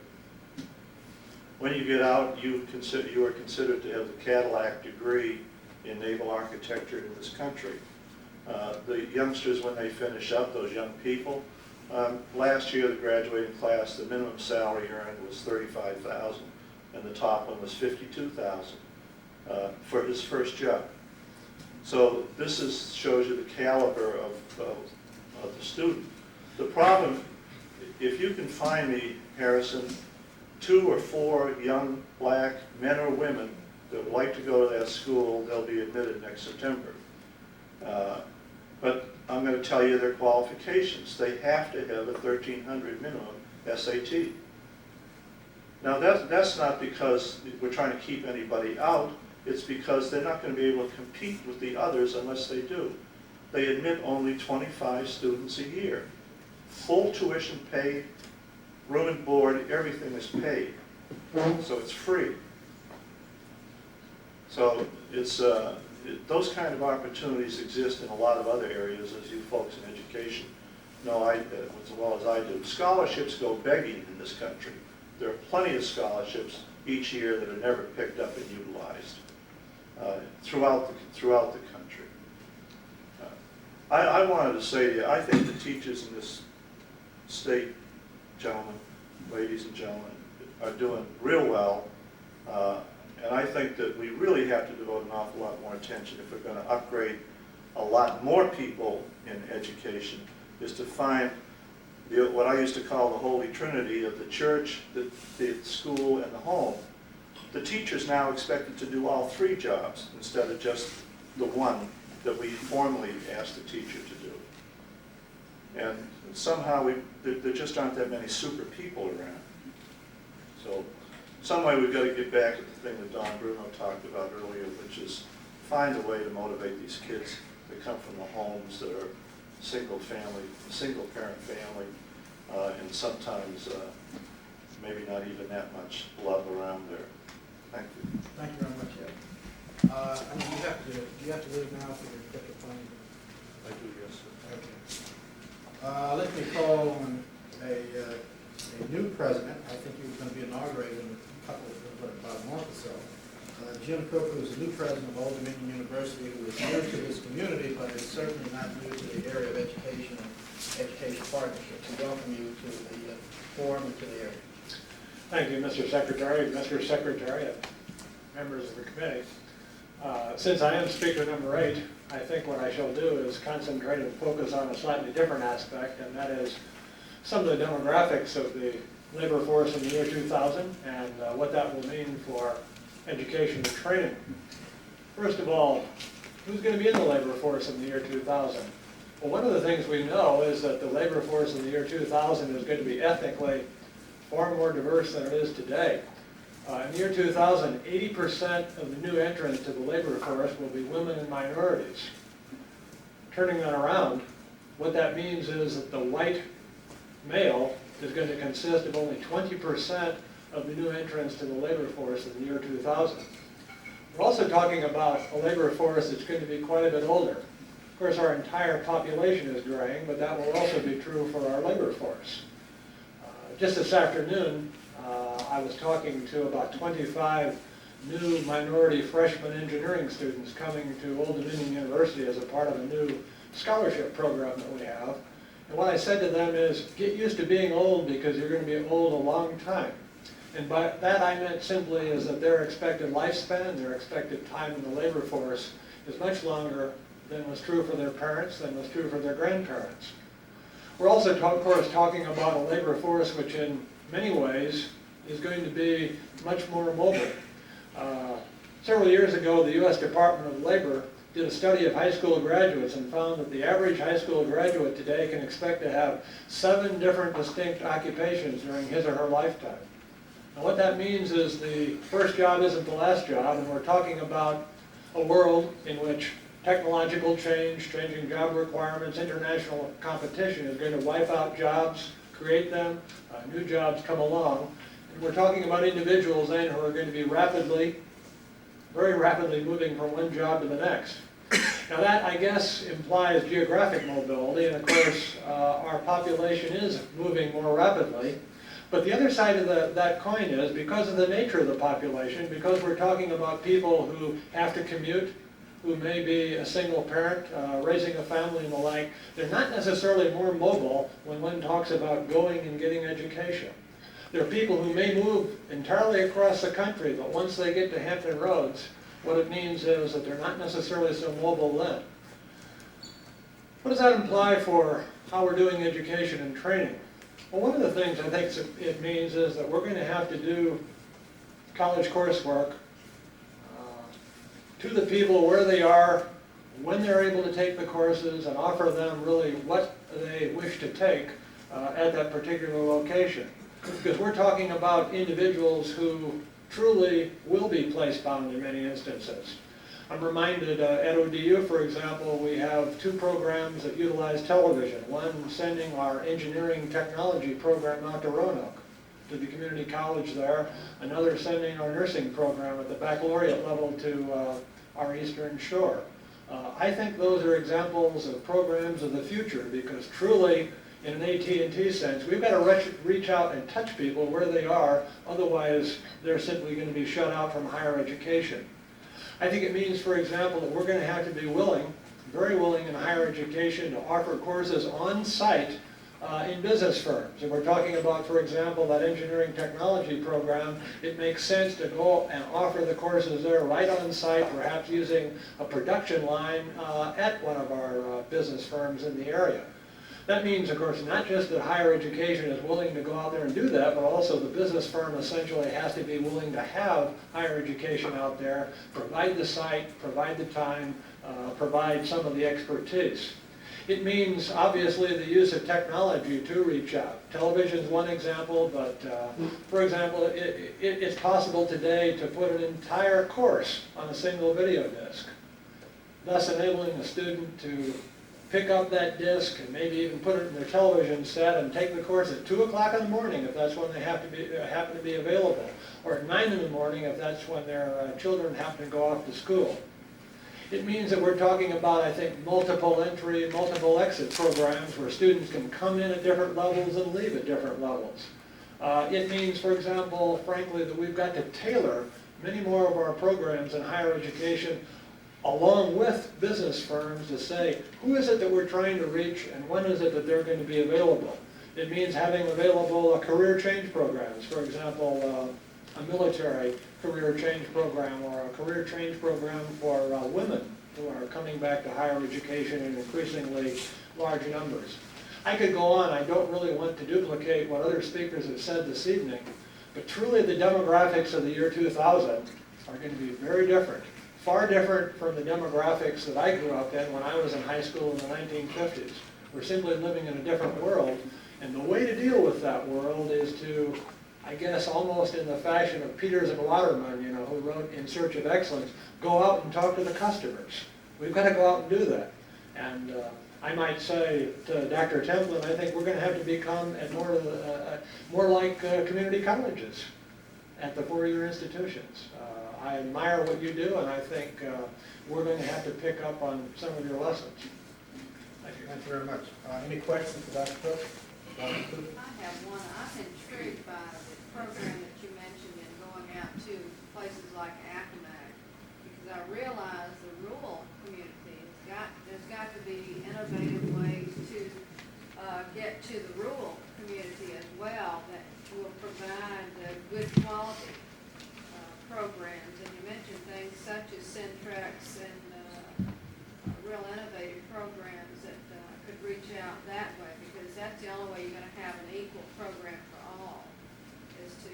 When you get out, you are considered to have the Cadillac degree in naval architecture in this country. The youngsters, when they finish up, those young people, last year the graduating class, the minimum salary earned was $35,000, and the top one was $52,000 for his first job. So this shows you the caliber of the student. The problem, if you can find me, Harrison, 2 or 4 young black men or women that would like to go to that school, they'll be admitted next September. But I'm going to tell you their qualifications. They have to have a 1,300 minimum SAT. Now that's not because we're trying to keep anybody out. It's because they're not going to be able to compete with the others unless they do. They admit only 25 students a year. Full tuition paid, room and board, everything is paid. So it's free. So it's those kind of opportunities exist in a lot of other areas, as you folks in education know as well as I do. Scholarships go begging in this country. There are plenty of scholarships each year that are never picked up and utilized throughout the country. I wanted to say to you, I think the teachers in this state, gentlemen, ladies and gentlemen, are doing real well. And I think that we really have to devote an awful lot more attention if we're going to upgrade a lot more people in education, is to find what I used to call the Holy Trinity of the church, the school, and the home. The teacher's now expected to do all three jobs instead of just the one that we formally asked the teacher to do. And somehow there just aren't that many super people around. So some way we've got to get back to the thing that Don Bruno talked about earlier, which is find a way to motivate these kids that come from the homes that are single parent family, and sometimes maybe not even that much love around there. Thank you. Thank you very much, Ed. I mean, you have to leave now for your particular planning. I do, yes, sir. Okay. Let me call on a new president. I think he was going to be inaugurated in about a month or so. Jim Cook, who is the new president of Old Dominion University, who is new to this community, but is certainly not new to the area of education and education partnerships. We welcome you to the forum and to the area. Thank you, Mr. Secretary, members of the committee. Since I am speaker number 8, I think what I shall do is concentrate and focus on a slightly different aspect, and that is some of the demographics of the labor force in the year 2000 and what that will mean for education and training. First of all, who's going to be in the labor force in the year 2000? Well, one of the things we know is that the labor force in the year 2000 is going to be ethnically far more diverse than it is today. In the year 2000, 80% of the new entrants to the labor force will be women and minorities. Turning that around, what that means is that the white male is going to consist of only 20% of the new entrants to the labor force in the year 2000. We're also talking about a labor force that's going to be quite a bit older. Of course, our entire population is graying, but that will also be true for our labor force. Just this afternoon, I was talking to about 25 new minority freshman engineering students coming to Old Dominion University as a part of a new scholarship program that we have. And what I said to them is, get used to being old because you're going to be old a long time. And by that I meant simply is that their expected lifespan, their expected time in the labor force is much longer than was true for their parents, than was true for their grandparents. We're also, of course, talking about a labor force which in many ways is going to be much more mobile. Several years ago, the U.S. Department of Labor did a study of high school graduates and found that the average high school graduate today can expect to have 7 different distinct occupations during his or her lifetime. And what that means is the first job isn't the last job, and we're talking about a world in which technological change, changing job requirements, international competition is going to wipe out jobs, create them, new jobs come along. And we're talking about individuals then who are going to be very rapidly moving from one job to the next. Now that, I guess, implies geographic mobility, and of course our population is moving more rapidly. But the other side of that coin is, because of the nature of the population, because we're talking about people who have to commute, who may be a single parent, raising a family and the like, they're not necessarily more mobile when one talks about going and getting education. There are people who may move entirely across the country, but once they get to Hampton Roads, what it means is that they're not necessarily so mobile then. What does that imply for how we're doing education and training? Well, one of the things I think it means is that we're going to have to do college coursework to the people where they are, when they're able to take the courses, and offer them really what they wish to take at that particular location. Because we're talking about individuals who truly will be place-bound in many instances. I'm reminded at ODU, for example, we have 2 programs that utilize television. One sending our engineering technology program out to Roanoke, to the community college there. Another sending our nursing program at the baccalaureate level to our Eastern Shore. I think those are examples of programs of the future, because truly, in an AT&T sense, we've got to reach out and touch people where they are, otherwise they're simply going to be shut out from higher education. I think it means, for example, that we're going to have to be willing, very willing in higher education, to offer courses on site in business firms. If we're talking about, for example, that engineering technology program, it makes sense to go and offer the courses there right on site, perhaps using a production line at one of our business firms in the area. That means, of course, not just that higher education is willing to go out there and do that, but also the business firm essentially has to be willing to have higher education out there, provide the site, provide the time, provide some of the expertise. It means, obviously, the use of technology to reach out. Television is one example, but for example, it's possible today to put an entire course on a single video disc, thus enabling a student to pick up that disc and maybe even put it in their television set and take the course at 2 o'clock in the morning if that's when they happen to be available, or at 9 in the morning if that's when their children happen to go off to school. It means that we're talking about, I think, multiple entry, multiple exit programs where students can come in at different levels and leave at different levels. It means, for example, frankly, that we've got to tailor many more of our programs in higher education along with business firms to say, who is it that we're trying to reach and when is it that they're going to be available? It means having available career change programs, for example, a military career change program or a career change program for women who are coming back to higher education in increasingly large numbers. I could go on. I don't really want to duplicate what other speakers have said this evening, but truly the demographics of the year 2000 are going to be very different. Far different from the demographics that I grew up in when I was in high school in the 1950s. We're simply living in a different world, and the way to deal with that world is to, I guess, almost in the fashion of Peters and Waterman, you know, who wrote In Search of Excellence, go out and talk to the customers. We've got to go out and do that. And I might say to Dr. Templin, I think we're going to have to become more like community colleges at the four-year institutions. I admire what you do, and I think we're going to have to pick up on some of your lessons. Thank you. Thank you very much. Any questions for Dr. Cook? I have one. I'm intrigued by the program that you mentioned in going out to places like Accomack, because I realize the rural community there's got to be innovative ways to get to the rural community as well that will provide good quality programs. And you mentioned things such as Centrex and real innovative programs that could reach out that way, because that's the only way you're going to have an equal program for all, is to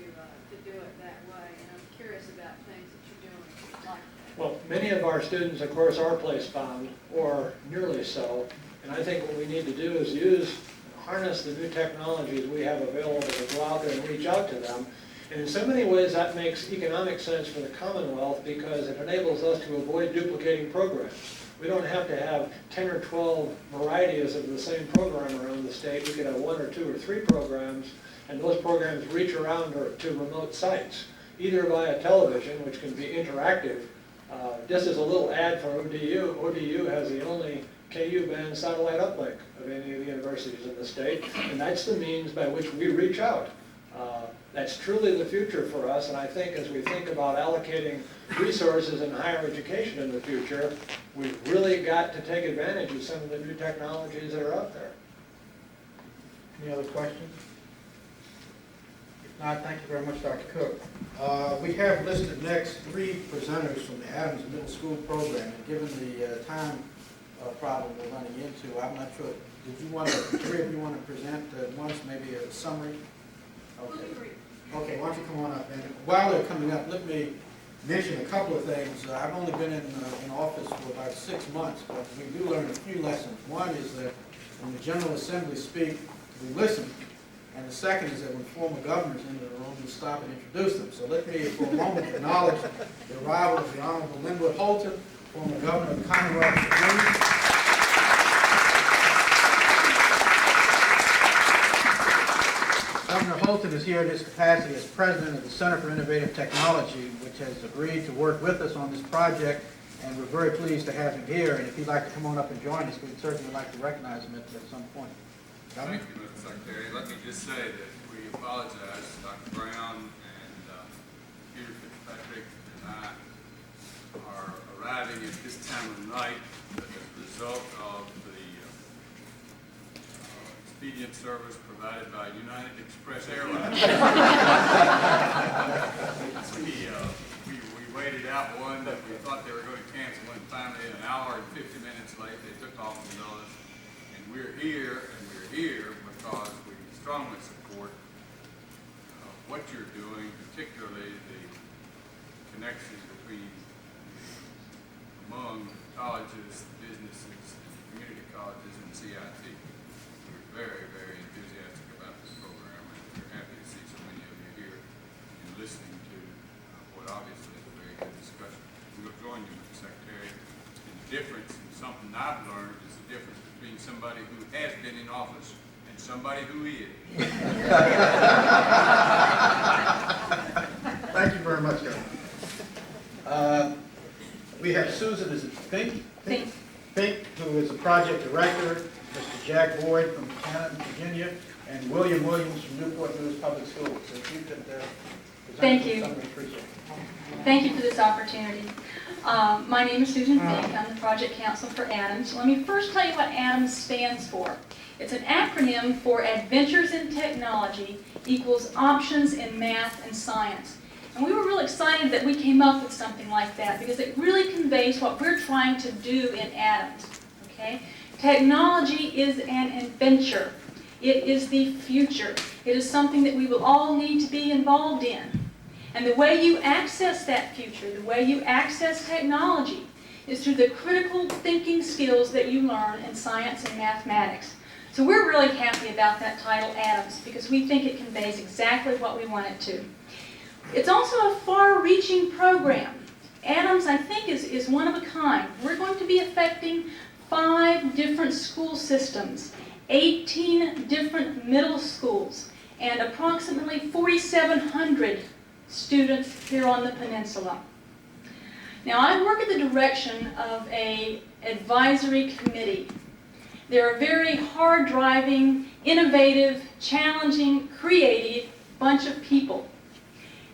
do it that way. And I'm curious about things that you're doing like that. Well, many of our students, of course, are place-bound, or nearly so. And I think what we need to do is harness the new technologies we have available to go out there and reach out to them. And in so many ways, that makes economic sense for the Commonwealth because it enables us to avoid duplicating programs. We don't have to have 10 or 12 varieties of the same program around the state. We could have 1 or 2 or 3 programs, and those programs reach around to remote sites, either via television, which can be interactive. Just as a little ad for ODU, ODU has the only KU-band satellite uplink of any of the universities in the state, and that's the means by which we reach out. That's truly the future for us, and I think as we think about allocating resources in higher education in the future, we've really got to take advantage of some of the new technologies that are out there. Any other questions? If not, thank you very much, Dr. Cook. We have listed next 3 presenters from the Adams Middle School program, and given the time problem we're running into, I'm not sure. Did you want to, 3 of you want to present at once, maybe a summary? Okay. Okay, why don't you come on up? And while they're coming up, let me mention a couple of things. I've only been in office for about 6 months, but we do learn a few lessons. One is that when the General Assembly speak, we listen. And the second is that when former governors enter the room, we stop and introduce them. So let me, for a moment, acknowledge the arrival of the Honorable Linwood Holton, former governor of the Commonwealth of Virginia. Governor Holton is here in his capacity as president of the Center for Innovative Technology, which has agreed to work with us on this project, and we're very pleased to have him here. And if he'd like to come on up and join us, we'd certainly like to recognize him at some point. Governor? Thank you, Mr. Secretary. Let me just say that we apologize, Dr. Brown and Peter Fitzpatrick and I are arriving at this time of night as a result of the expedient service provided by United Express Airlines. we waited out one that we thought they were going to cancel, and finally an hour and 50 minutes late they took off from us. And we're here here because we strongly support what you're doing, particularly the connection among colleges, businesses, community colleges, and CIT. We're very, very enthusiastic about this program, and we're happy to see so many of you here and listening to what obviously is a very good discussion. We'll join you, Mr. Secretary. And the difference, and something I've learned, is the difference between somebody who has been in office and somebody who is. Thank you very much, Governor. We have Susan, is it Fink? Fink. Fink, who is the project director, Mr. Jack Boyd from Canton, Virginia, and William Williams from Newport News Public Schools. So if you could present Thank you. something, appreciate it. Thank you for this opportunity. My name is Susan Fink. I'm the project counsel for ADAMS. Let me first tell you what ADAMS stands for. It's an acronym for Adventures in Technology equals Options in Math and Science. And we were real excited that we came up with something like that because it really conveys what we're trying to do in ADAMS. Okay? Technology is an adventure. It is the future. It is something that we will all need to be involved in. And the way you access that future, the way you access technology, is through the critical thinking skills that you learn in science and mathematics. So we're really happy about that title, ADAMS, because we think it conveys exactly what we want it to. It's also a far-reaching program. ADAMS, I think, is one of a kind. We're going to be affecting 5 different school systems, 18 different middle schools, and approximately 4,700 students here on the peninsula. Now, I work at the direction of an advisory committee. They're a very hard-driving, innovative, challenging, creative bunch of people.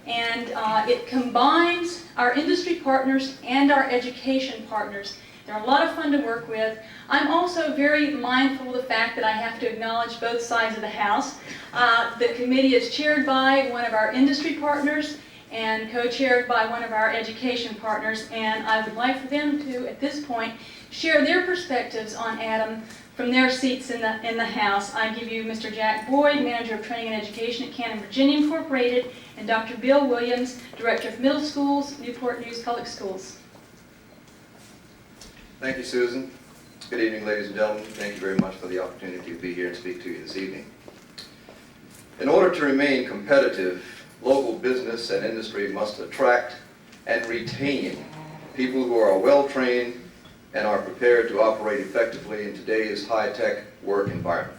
And it combines our industry partners and our education partners. They're a lot of fun to work with. I'm also very mindful of the fact that I have to acknowledge both sides of the house. The committee is chaired by one of our industry partners and co-chaired by one of our education partners, and I would like for them to, at this point, share their perspectives on ADAM from their seats in the House. I give you Mr. Jack Boyd, Manager of Training and Education at Canton, Virginia Incorporated, and Dr. Bill Williams, Director of Middle Schools, Newport News Public Schools. Thank you, Susan. Good evening, ladies and gentlemen. Thank you very much for the opportunity to be here and speak to you this evening. In order to remain competitive, local business and industry must attract and retain people who are well-trained and are prepared to operate effectively in today's high-tech work environment.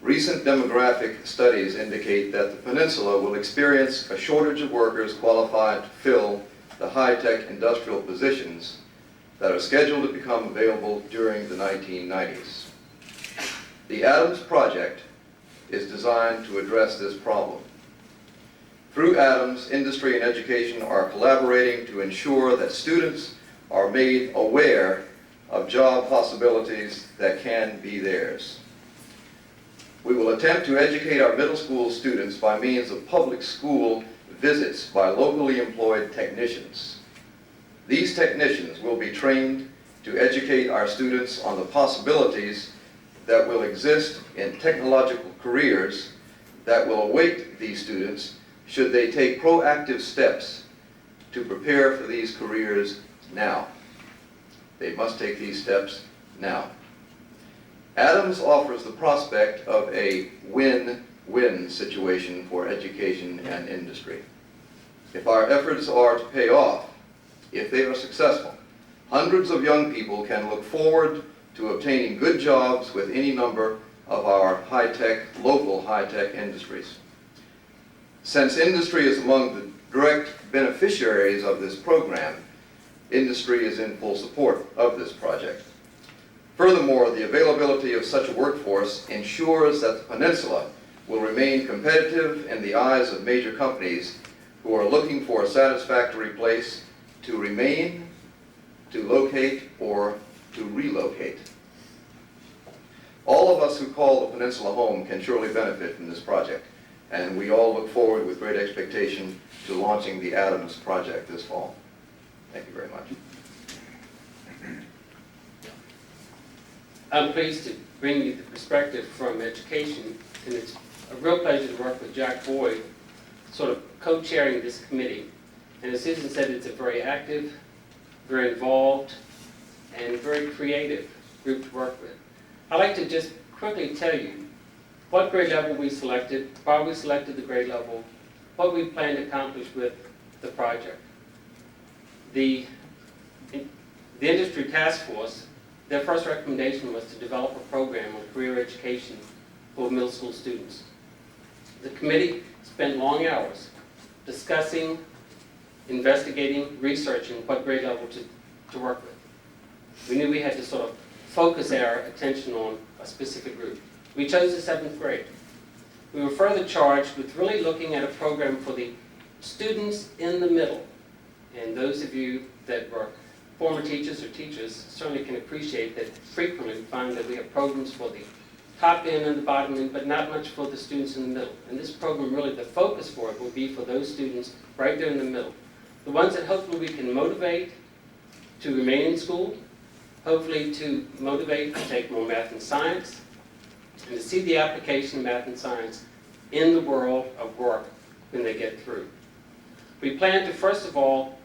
Recent demographic studies indicate that the peninsula will experience a shortage of workers qualified to fill the high-tech industrial positions that are scheduled to become available during the 1990s. The ADAMS project is designed to address this problem. Through ADAMS, industry and education are collaborating to ensure that students are made aware of job possibilities that can be theirs. We will attempt to educate our middle school students by means of public school visits by locally employed technicians. These technicians will be trained to educate our students on the possibilities that will exist in technological careers that will await these students should they take proactive steps to prepare for these careers now. They must take these steps now. ADAMS offers the prospect of a win-win situation for education and industry. If our efforts are to pay off, if they are successful, hundreds of young people can look forward to obtaining good jobs with any number of our local high-tech industries. Since industry is among the direct beneficiaries of this program, industry is in full support of this project. Furthermore, the availability of such a workforce ensures that the peninsula will remain competitive in the eyes of major companies who are looking for a satisfactory place to remain, to locate, or to relocate. All of us who call the peninsula home can surely benefit from this project, and we all look forward with great expectation to launching the ADAMS project this fall. Thank you very much. I'm pleased to bring you the perspective from education, and it's a real pleasure to work with Jack Boyd, sort of co-chairing this committee. And as Susan said, it's a very active, very involved, and very creative group to work with. I'd like to just quickly tell you what grade level we selected, why we selected the grade level, what we plan to accomplish with the project. The industry task force, their first recommendation was to develop a program on career education for middle school students. The committee spent long hours discussing, investigating, researching what grade level to work with. We knew we had to sort of focus our attention on a specific group. We chose the 7th grade. We were further charged with really looking at a program for the students in the middle. And those of you that were former teachers or teachers certainly can appreciate that frequently we find that we have programs for the top end and the bottom end, but not much for the students in the middle. And this program, really, the focus for it will be for those students right there in the middle. The ones that hopefully we can motivate to remain in school, hopefully to motivate to take more math and science, and to see the application of math and science in the world of work when they get through. We plan to, first of all,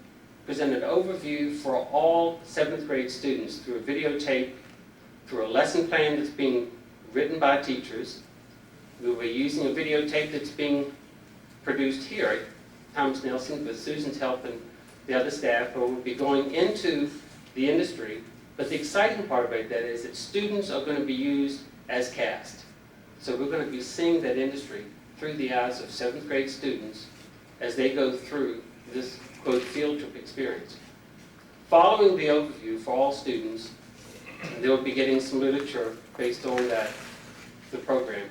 present an overview for all 7th grade students through a videotape, through a lesson plan that's being written by teachers. We will be using a videotape that's being produced here at Thomas Nelson with Susan's help and the other staff, where we'll be going into the industry. But the exciting part about that is that students are going to be used as cast. So we're going to be seeing that industry through the eyes of 7th grade students as they go through this, quote, field trip experience. Following the overview for all students, they'll be getting some literature based on that, the program.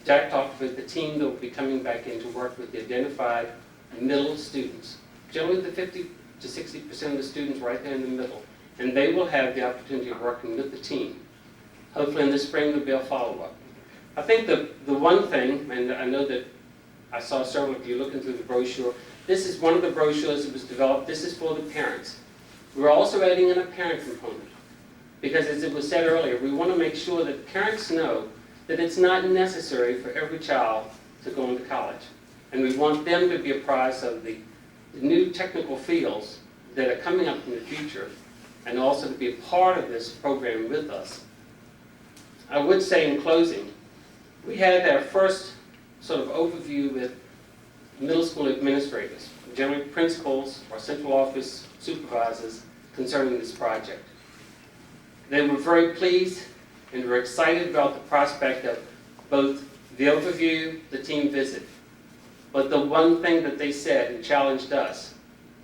Jack talked with the team that will be coming back in to work with the identified middle students. Generally the 50 to 60% of the students right there in the middle. And they will have the opportunity of working with the team. Hopefully in the spring there'll be a follow-up. I think the one thing, and I know that I saw several of you looking through the brochure, this is one of the brochures that was developed. This is for the parents. We're also adding in a parent component. Because as it was said earlier, we want to make sure that parents know that it's not necessary for every child to go into college. And we want them to be apprised of the new technical fields that are coming up in the future, and also to be a part of this program with us. I would say in closing, we had our first sort of overview with middle school administrators, generally principals or central office supervisors concerning this project. They were very pleased and were excited about the prospect of both the overview, the team visit. But the one thing that they said and challenged us,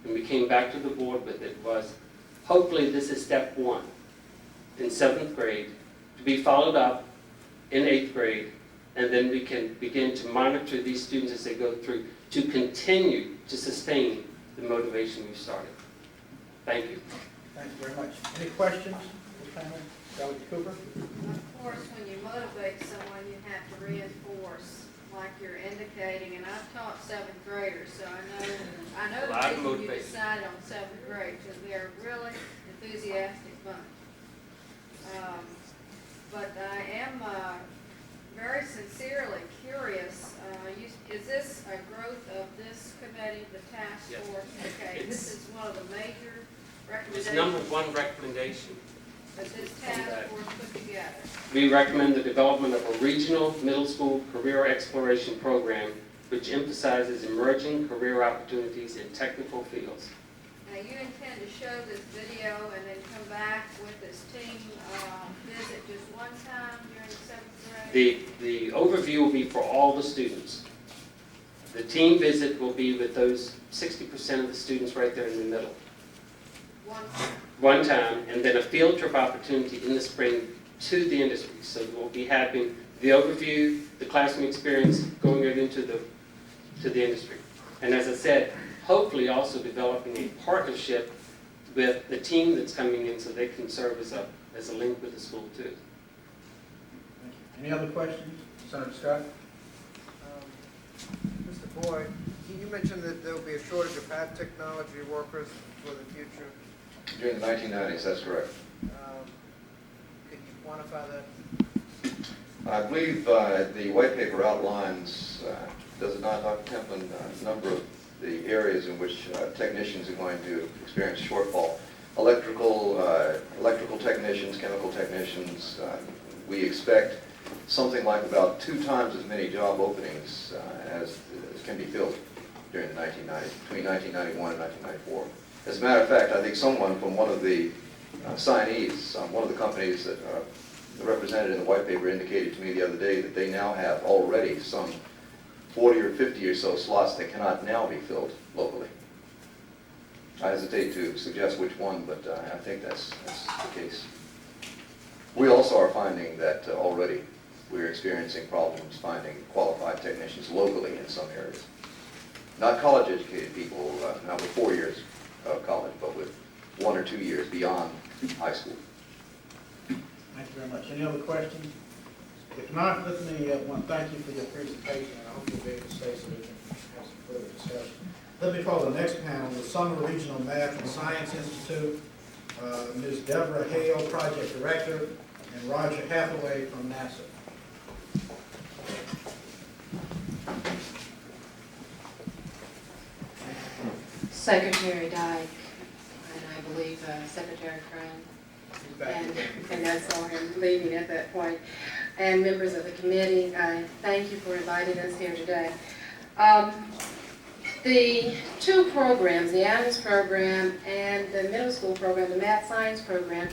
and we came back to the board with it, was hopefully this is step 1 in 7th grade, to be followed up in 8th grade, and then we can begin to monitor these students as they go through to continue to sustain the motivation we've started. Thank you. Thank you very much. Any questions? Delegate Cooper? Of course, when you motivate someone, you have to reinforce, like you're indicating, and I've taught 7th graders, so I know the reason you decided on 7th grade, because they're a really enthusiastic bunch. But I am very sincerely curious, is this a growth of this committee, the task force? Okay, this is one of the major recommendations. It's number 1 recommendation. That this task force put together. We recommend the development of a regional middle school career exploration program which emphasizes emerging career opportunities in technical fields. Now you intend to show this video and then come back with this team visit just one time during the 7th grade? The overview will be for all the students. The team visit will be with those 60% of the students right there in the middle. One time, and then a field trip opportunity in the spring to the industry. So we'll be having the overview, the classroom experience, going right into the industry. And as I said, hopefully also developing a partnership with the team that's coming in so they can serve as a link with the school too. Thank you. Any other questions? Senator Scott? Mr. Boyd, you mentioned that there will be a shortage of high technology workers for the future. During the 1990s, that's correct. Could quantify that? I believe the white paper outlines, does it not, Dr. Templin, a number of the areas in which technicians are going to experience shortfall. Electrical technicians, chemical technicians, we expect something like about 2 times as many job openings as can be filled during the 1990s, between 1991 and 1994. As a matter of fact, I think someone from one of the signees, one of the companies that are represented in the white paper indicated to me the other day that they now have already some 40 or 50 or so slots that cannot now be filled locally. I hesitate to suggest which one, but I think that's the case. We also are finding that already we're experiencing problems finding qualified technicians locally in some areas. Not college-educated people, not with 4 years of college, but with 1 or 2 years beyond high school. Thank you very much. Any other questions? If not, let me want to thank you for your presentation, and I hope you'll be able to stay so we can have some further discussion. Let me call the next panel, the Summer Regional Math and Science Institute, Ms. Deborah Hale, Project Director, and Roger Hathaway from NASA. Secretary Dyke, and I believe Secretary Crown, and that's all I'm leaving at that point. And members of the committee, I thank you for inviting us here today. The 2 programs, the Adams program and the middle school program, the math science program,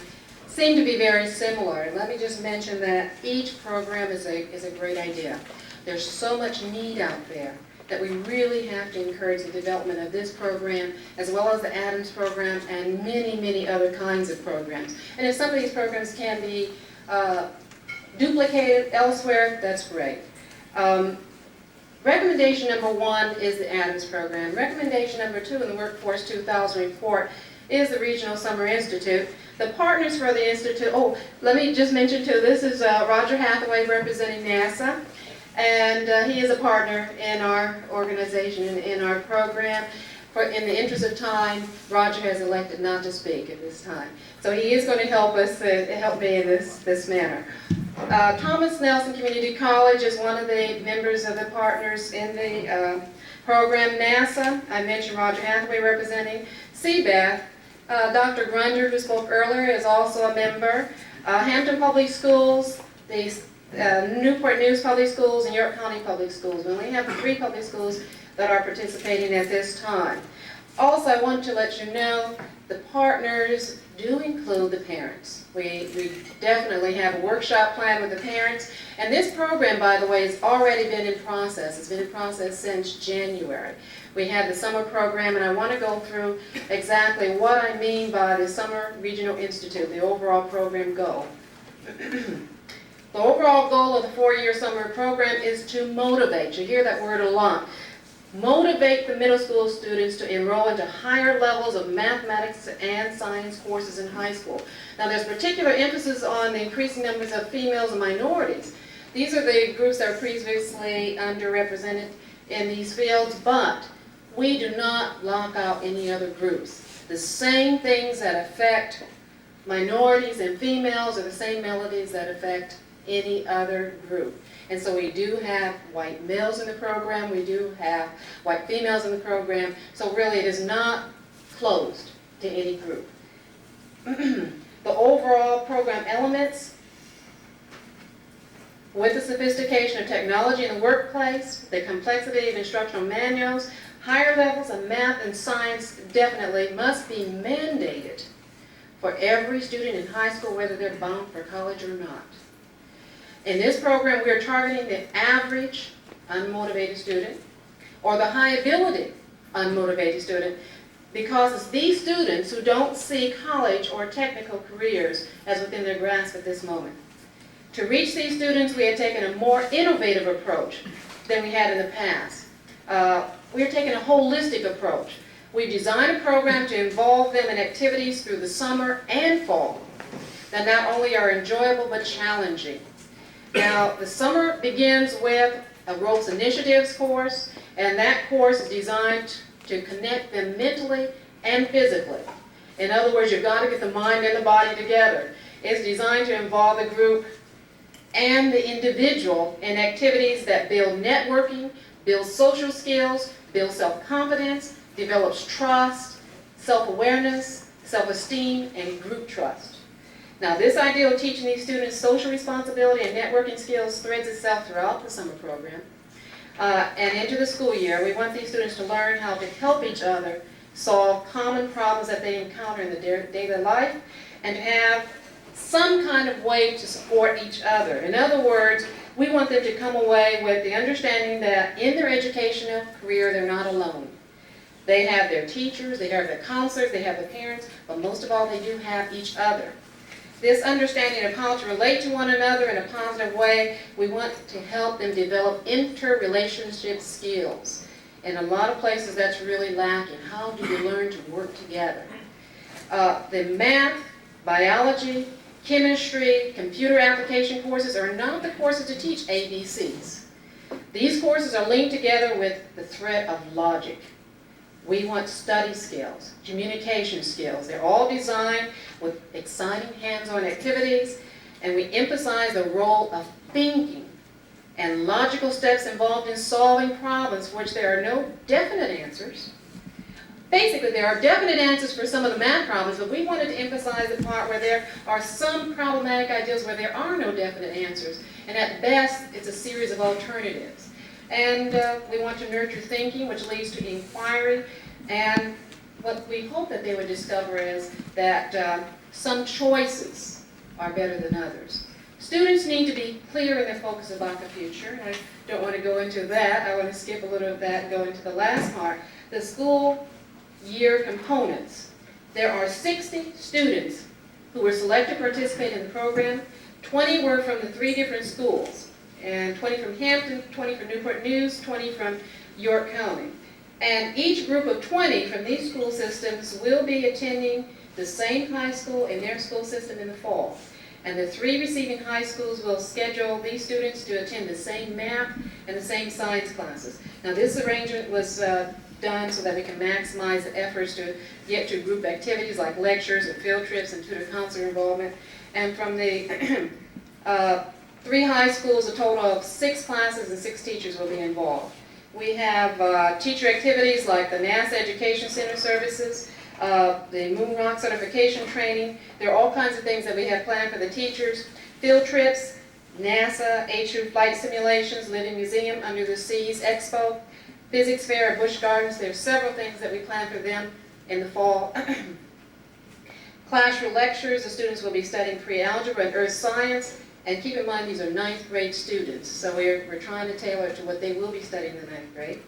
seem to be very similar. And let me just mention that each program is a great idea. There's so much need out there that we really have to encourage the development of this program, as well as the Adams program and many, many other kinds of programs. And if some of these programs can be duplicated elsewhere, that's great. Recommendation number 1 is the Adams program. Recommendation number 2 in the Workforce 2000 report is the Regional Summer Institute. The partners for the Institute, let me just mention too, this is Roger Hathaway representing NASA. And he is a partner in our organization, in our program. In the interest of time, Roger has elected not to speak at this time. So he is going to help us, help me in this manner. Thomas Nelson Community College is one of the members of the partners in the program. NASA, I mentioned Roger Hathaway representing. CBATH, Dr. Grunder, who spoke earlier, is also a member. Hampton Public Schools, the Newport News Public Schools, and York County Public Schools. We only have 3 public schools that are participating at this time. Also, I want to let you know the partners do include the parents. We definitely have a workshop plan with the parents. And this program, by the way, has already been in process. It's been in process since January. We have the summer program, and I want to go through exactly what I mean by the Summer Regional Institute, the overall program goal. The overall goal of the 4-year summer program is to motivate. You hear that word a lot. Motivate the middle school students to enroll into higher levels of mathematics and science courses in high school. Now there's particular emphasis on the increasing numbers of females and minorities. These are the groups that are previously underrepresented in these fields, but we do not lock out any other groups. The same things that affect minorities and females are the same melodies that affect any other group. And so we do have white males in the program, we do have white females in the program, so really it is not closed to any group. The overall program elements, with the sophistication of technology in the workplace, the complexity of instructional manuals, higher levels of math and science definitely must be mandated for every student in high school, whether they're bound for college or not. In this program, we are targeting the average unmotivated student or the high ability unmotivated student, because it's these students who don't see college or technical careers as within their grasp at this moment. To reach these students, we had taken a more innovative approach than we had in the past. We are taking a holistic approach. We've designed a program to involve them in activities through the summer and fall that not only are enjoyable but challenging. Now, the summer begins with a Ropes Initiatives course, and that course is designed to connect them mentally and physically. In other words, you've got to get the mind and the body together. is designed to involve the group and the individual in activities that build networking, build social skills, build self-confidence, develops trust, self-awareness, self-esteem, and group trust. Now, this idea of teaching these students social responsibility and networking skills threads itself throughout the summer program. And into the school year, we want these students to learn how to help each other solve common problems that they encounter in their daily life, and to have some kind of way to support each other. In other words, we want them to come away with the understanding that in their educational career, they're not alone. They have their teachers, they have their counselors, they have their parents, but most of all, they do have each other. This understanding of how to relate to one another in a positive way, we want to help them develop interrelationship skills. In a lot of places, that's really lacking. How do we learn to work together? The math, biology, chemistry, computer application courses are not the courses to teach ABCs. These courses are linked together with the thread of logic. We want study skills, communication skills. They're all designed with exciting hands-on activities, and we emphasize the role of thinking and logical steps involved in solving problems for which there are no definite answers. Basically, there are definite answers for some of the math problems, but we wanted to emphasize the part where there are some problematic ideas where there are no definite answers, and at best, it's a series of alternatives. And we want to nurture thinking, which leads to inquiry, and what we hope that they would discover is that some choices are better than others. Students need to be clear in their focus about the future, and I don't want to go into that. I want to skip a little of that and go into the last part. The school year components. There are 60 students who were selected to participate in the program. 20 were from the 3 different schools, and 20 from Hampton, 20 from Newport News, 20 from York County. And each group of 20 from these school systems will be attending the same high school in their school system in the fall. And the 3 receiving high schools will schedule these students to attend the same math and the same science classes. Now, this arrangement was done so that we can maximize the efforts to get to group activities like lectures and field trips and tutor counselor involvement. And from the 3 high schools, a total of 6 classes and 6 teachers will be involved. We have teacher activities like the NASA Education Center services, the Moon Rock certification training. There are all kinds of things that we have planned for the teachers. Field trips, NASA, HU flight simulations, Living Museum, Under the Seas Expo, Physics Fair at Busch Gardens. There are several things that we plan for them in the fall. Classroom lectures, the students will be studying pre-algebra and earth science. And keep in mind, these are 9th grade students, so we're trying to tailor it to what they will be studying in the 9th grade.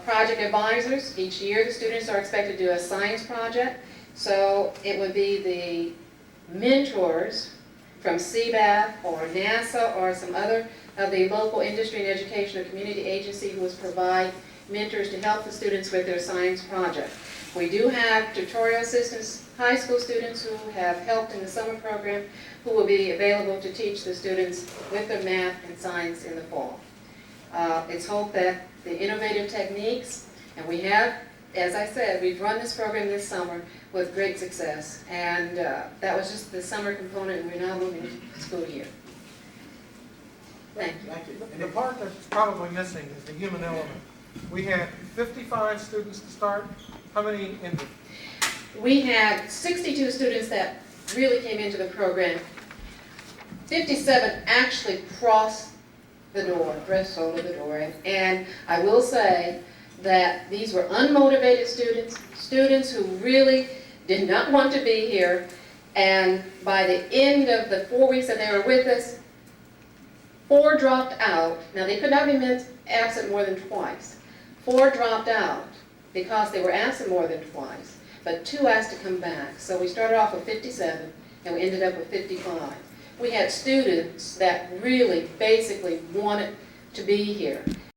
Project advisors, each year the students are expected to do a science project. So it would be the mentors from CBAF or NASA or some other of the local industry and education or community agency who will provide mentors to help the students with their science project. We do have tutorial assistants, high school students who have helped in the summer program, who will be available to teach the students with their math and science in the fall. It's hoped that the innovative techniques, and we have, as I said, we've run this program this summer with great success, and that was just the summer component, and we're now moving to the school year. Thank you. Thank you. The part that's probably missing is the human element. We had 55 students to start. How many ended? We had 62 students that really came into the program. 57 actually crossed the door, threshold of the door. And I will say that these were unmotivated students, students who really did not want to be here. And by the end of the 4 weeks that they were with us, 4 dropped out. Now, they could not be absent more than twice. 4 dropped out because they were absent more than twice, but 2 asked to come back. So we started off with 57, and we ended up with 55. We had students that really basically wanted to be here.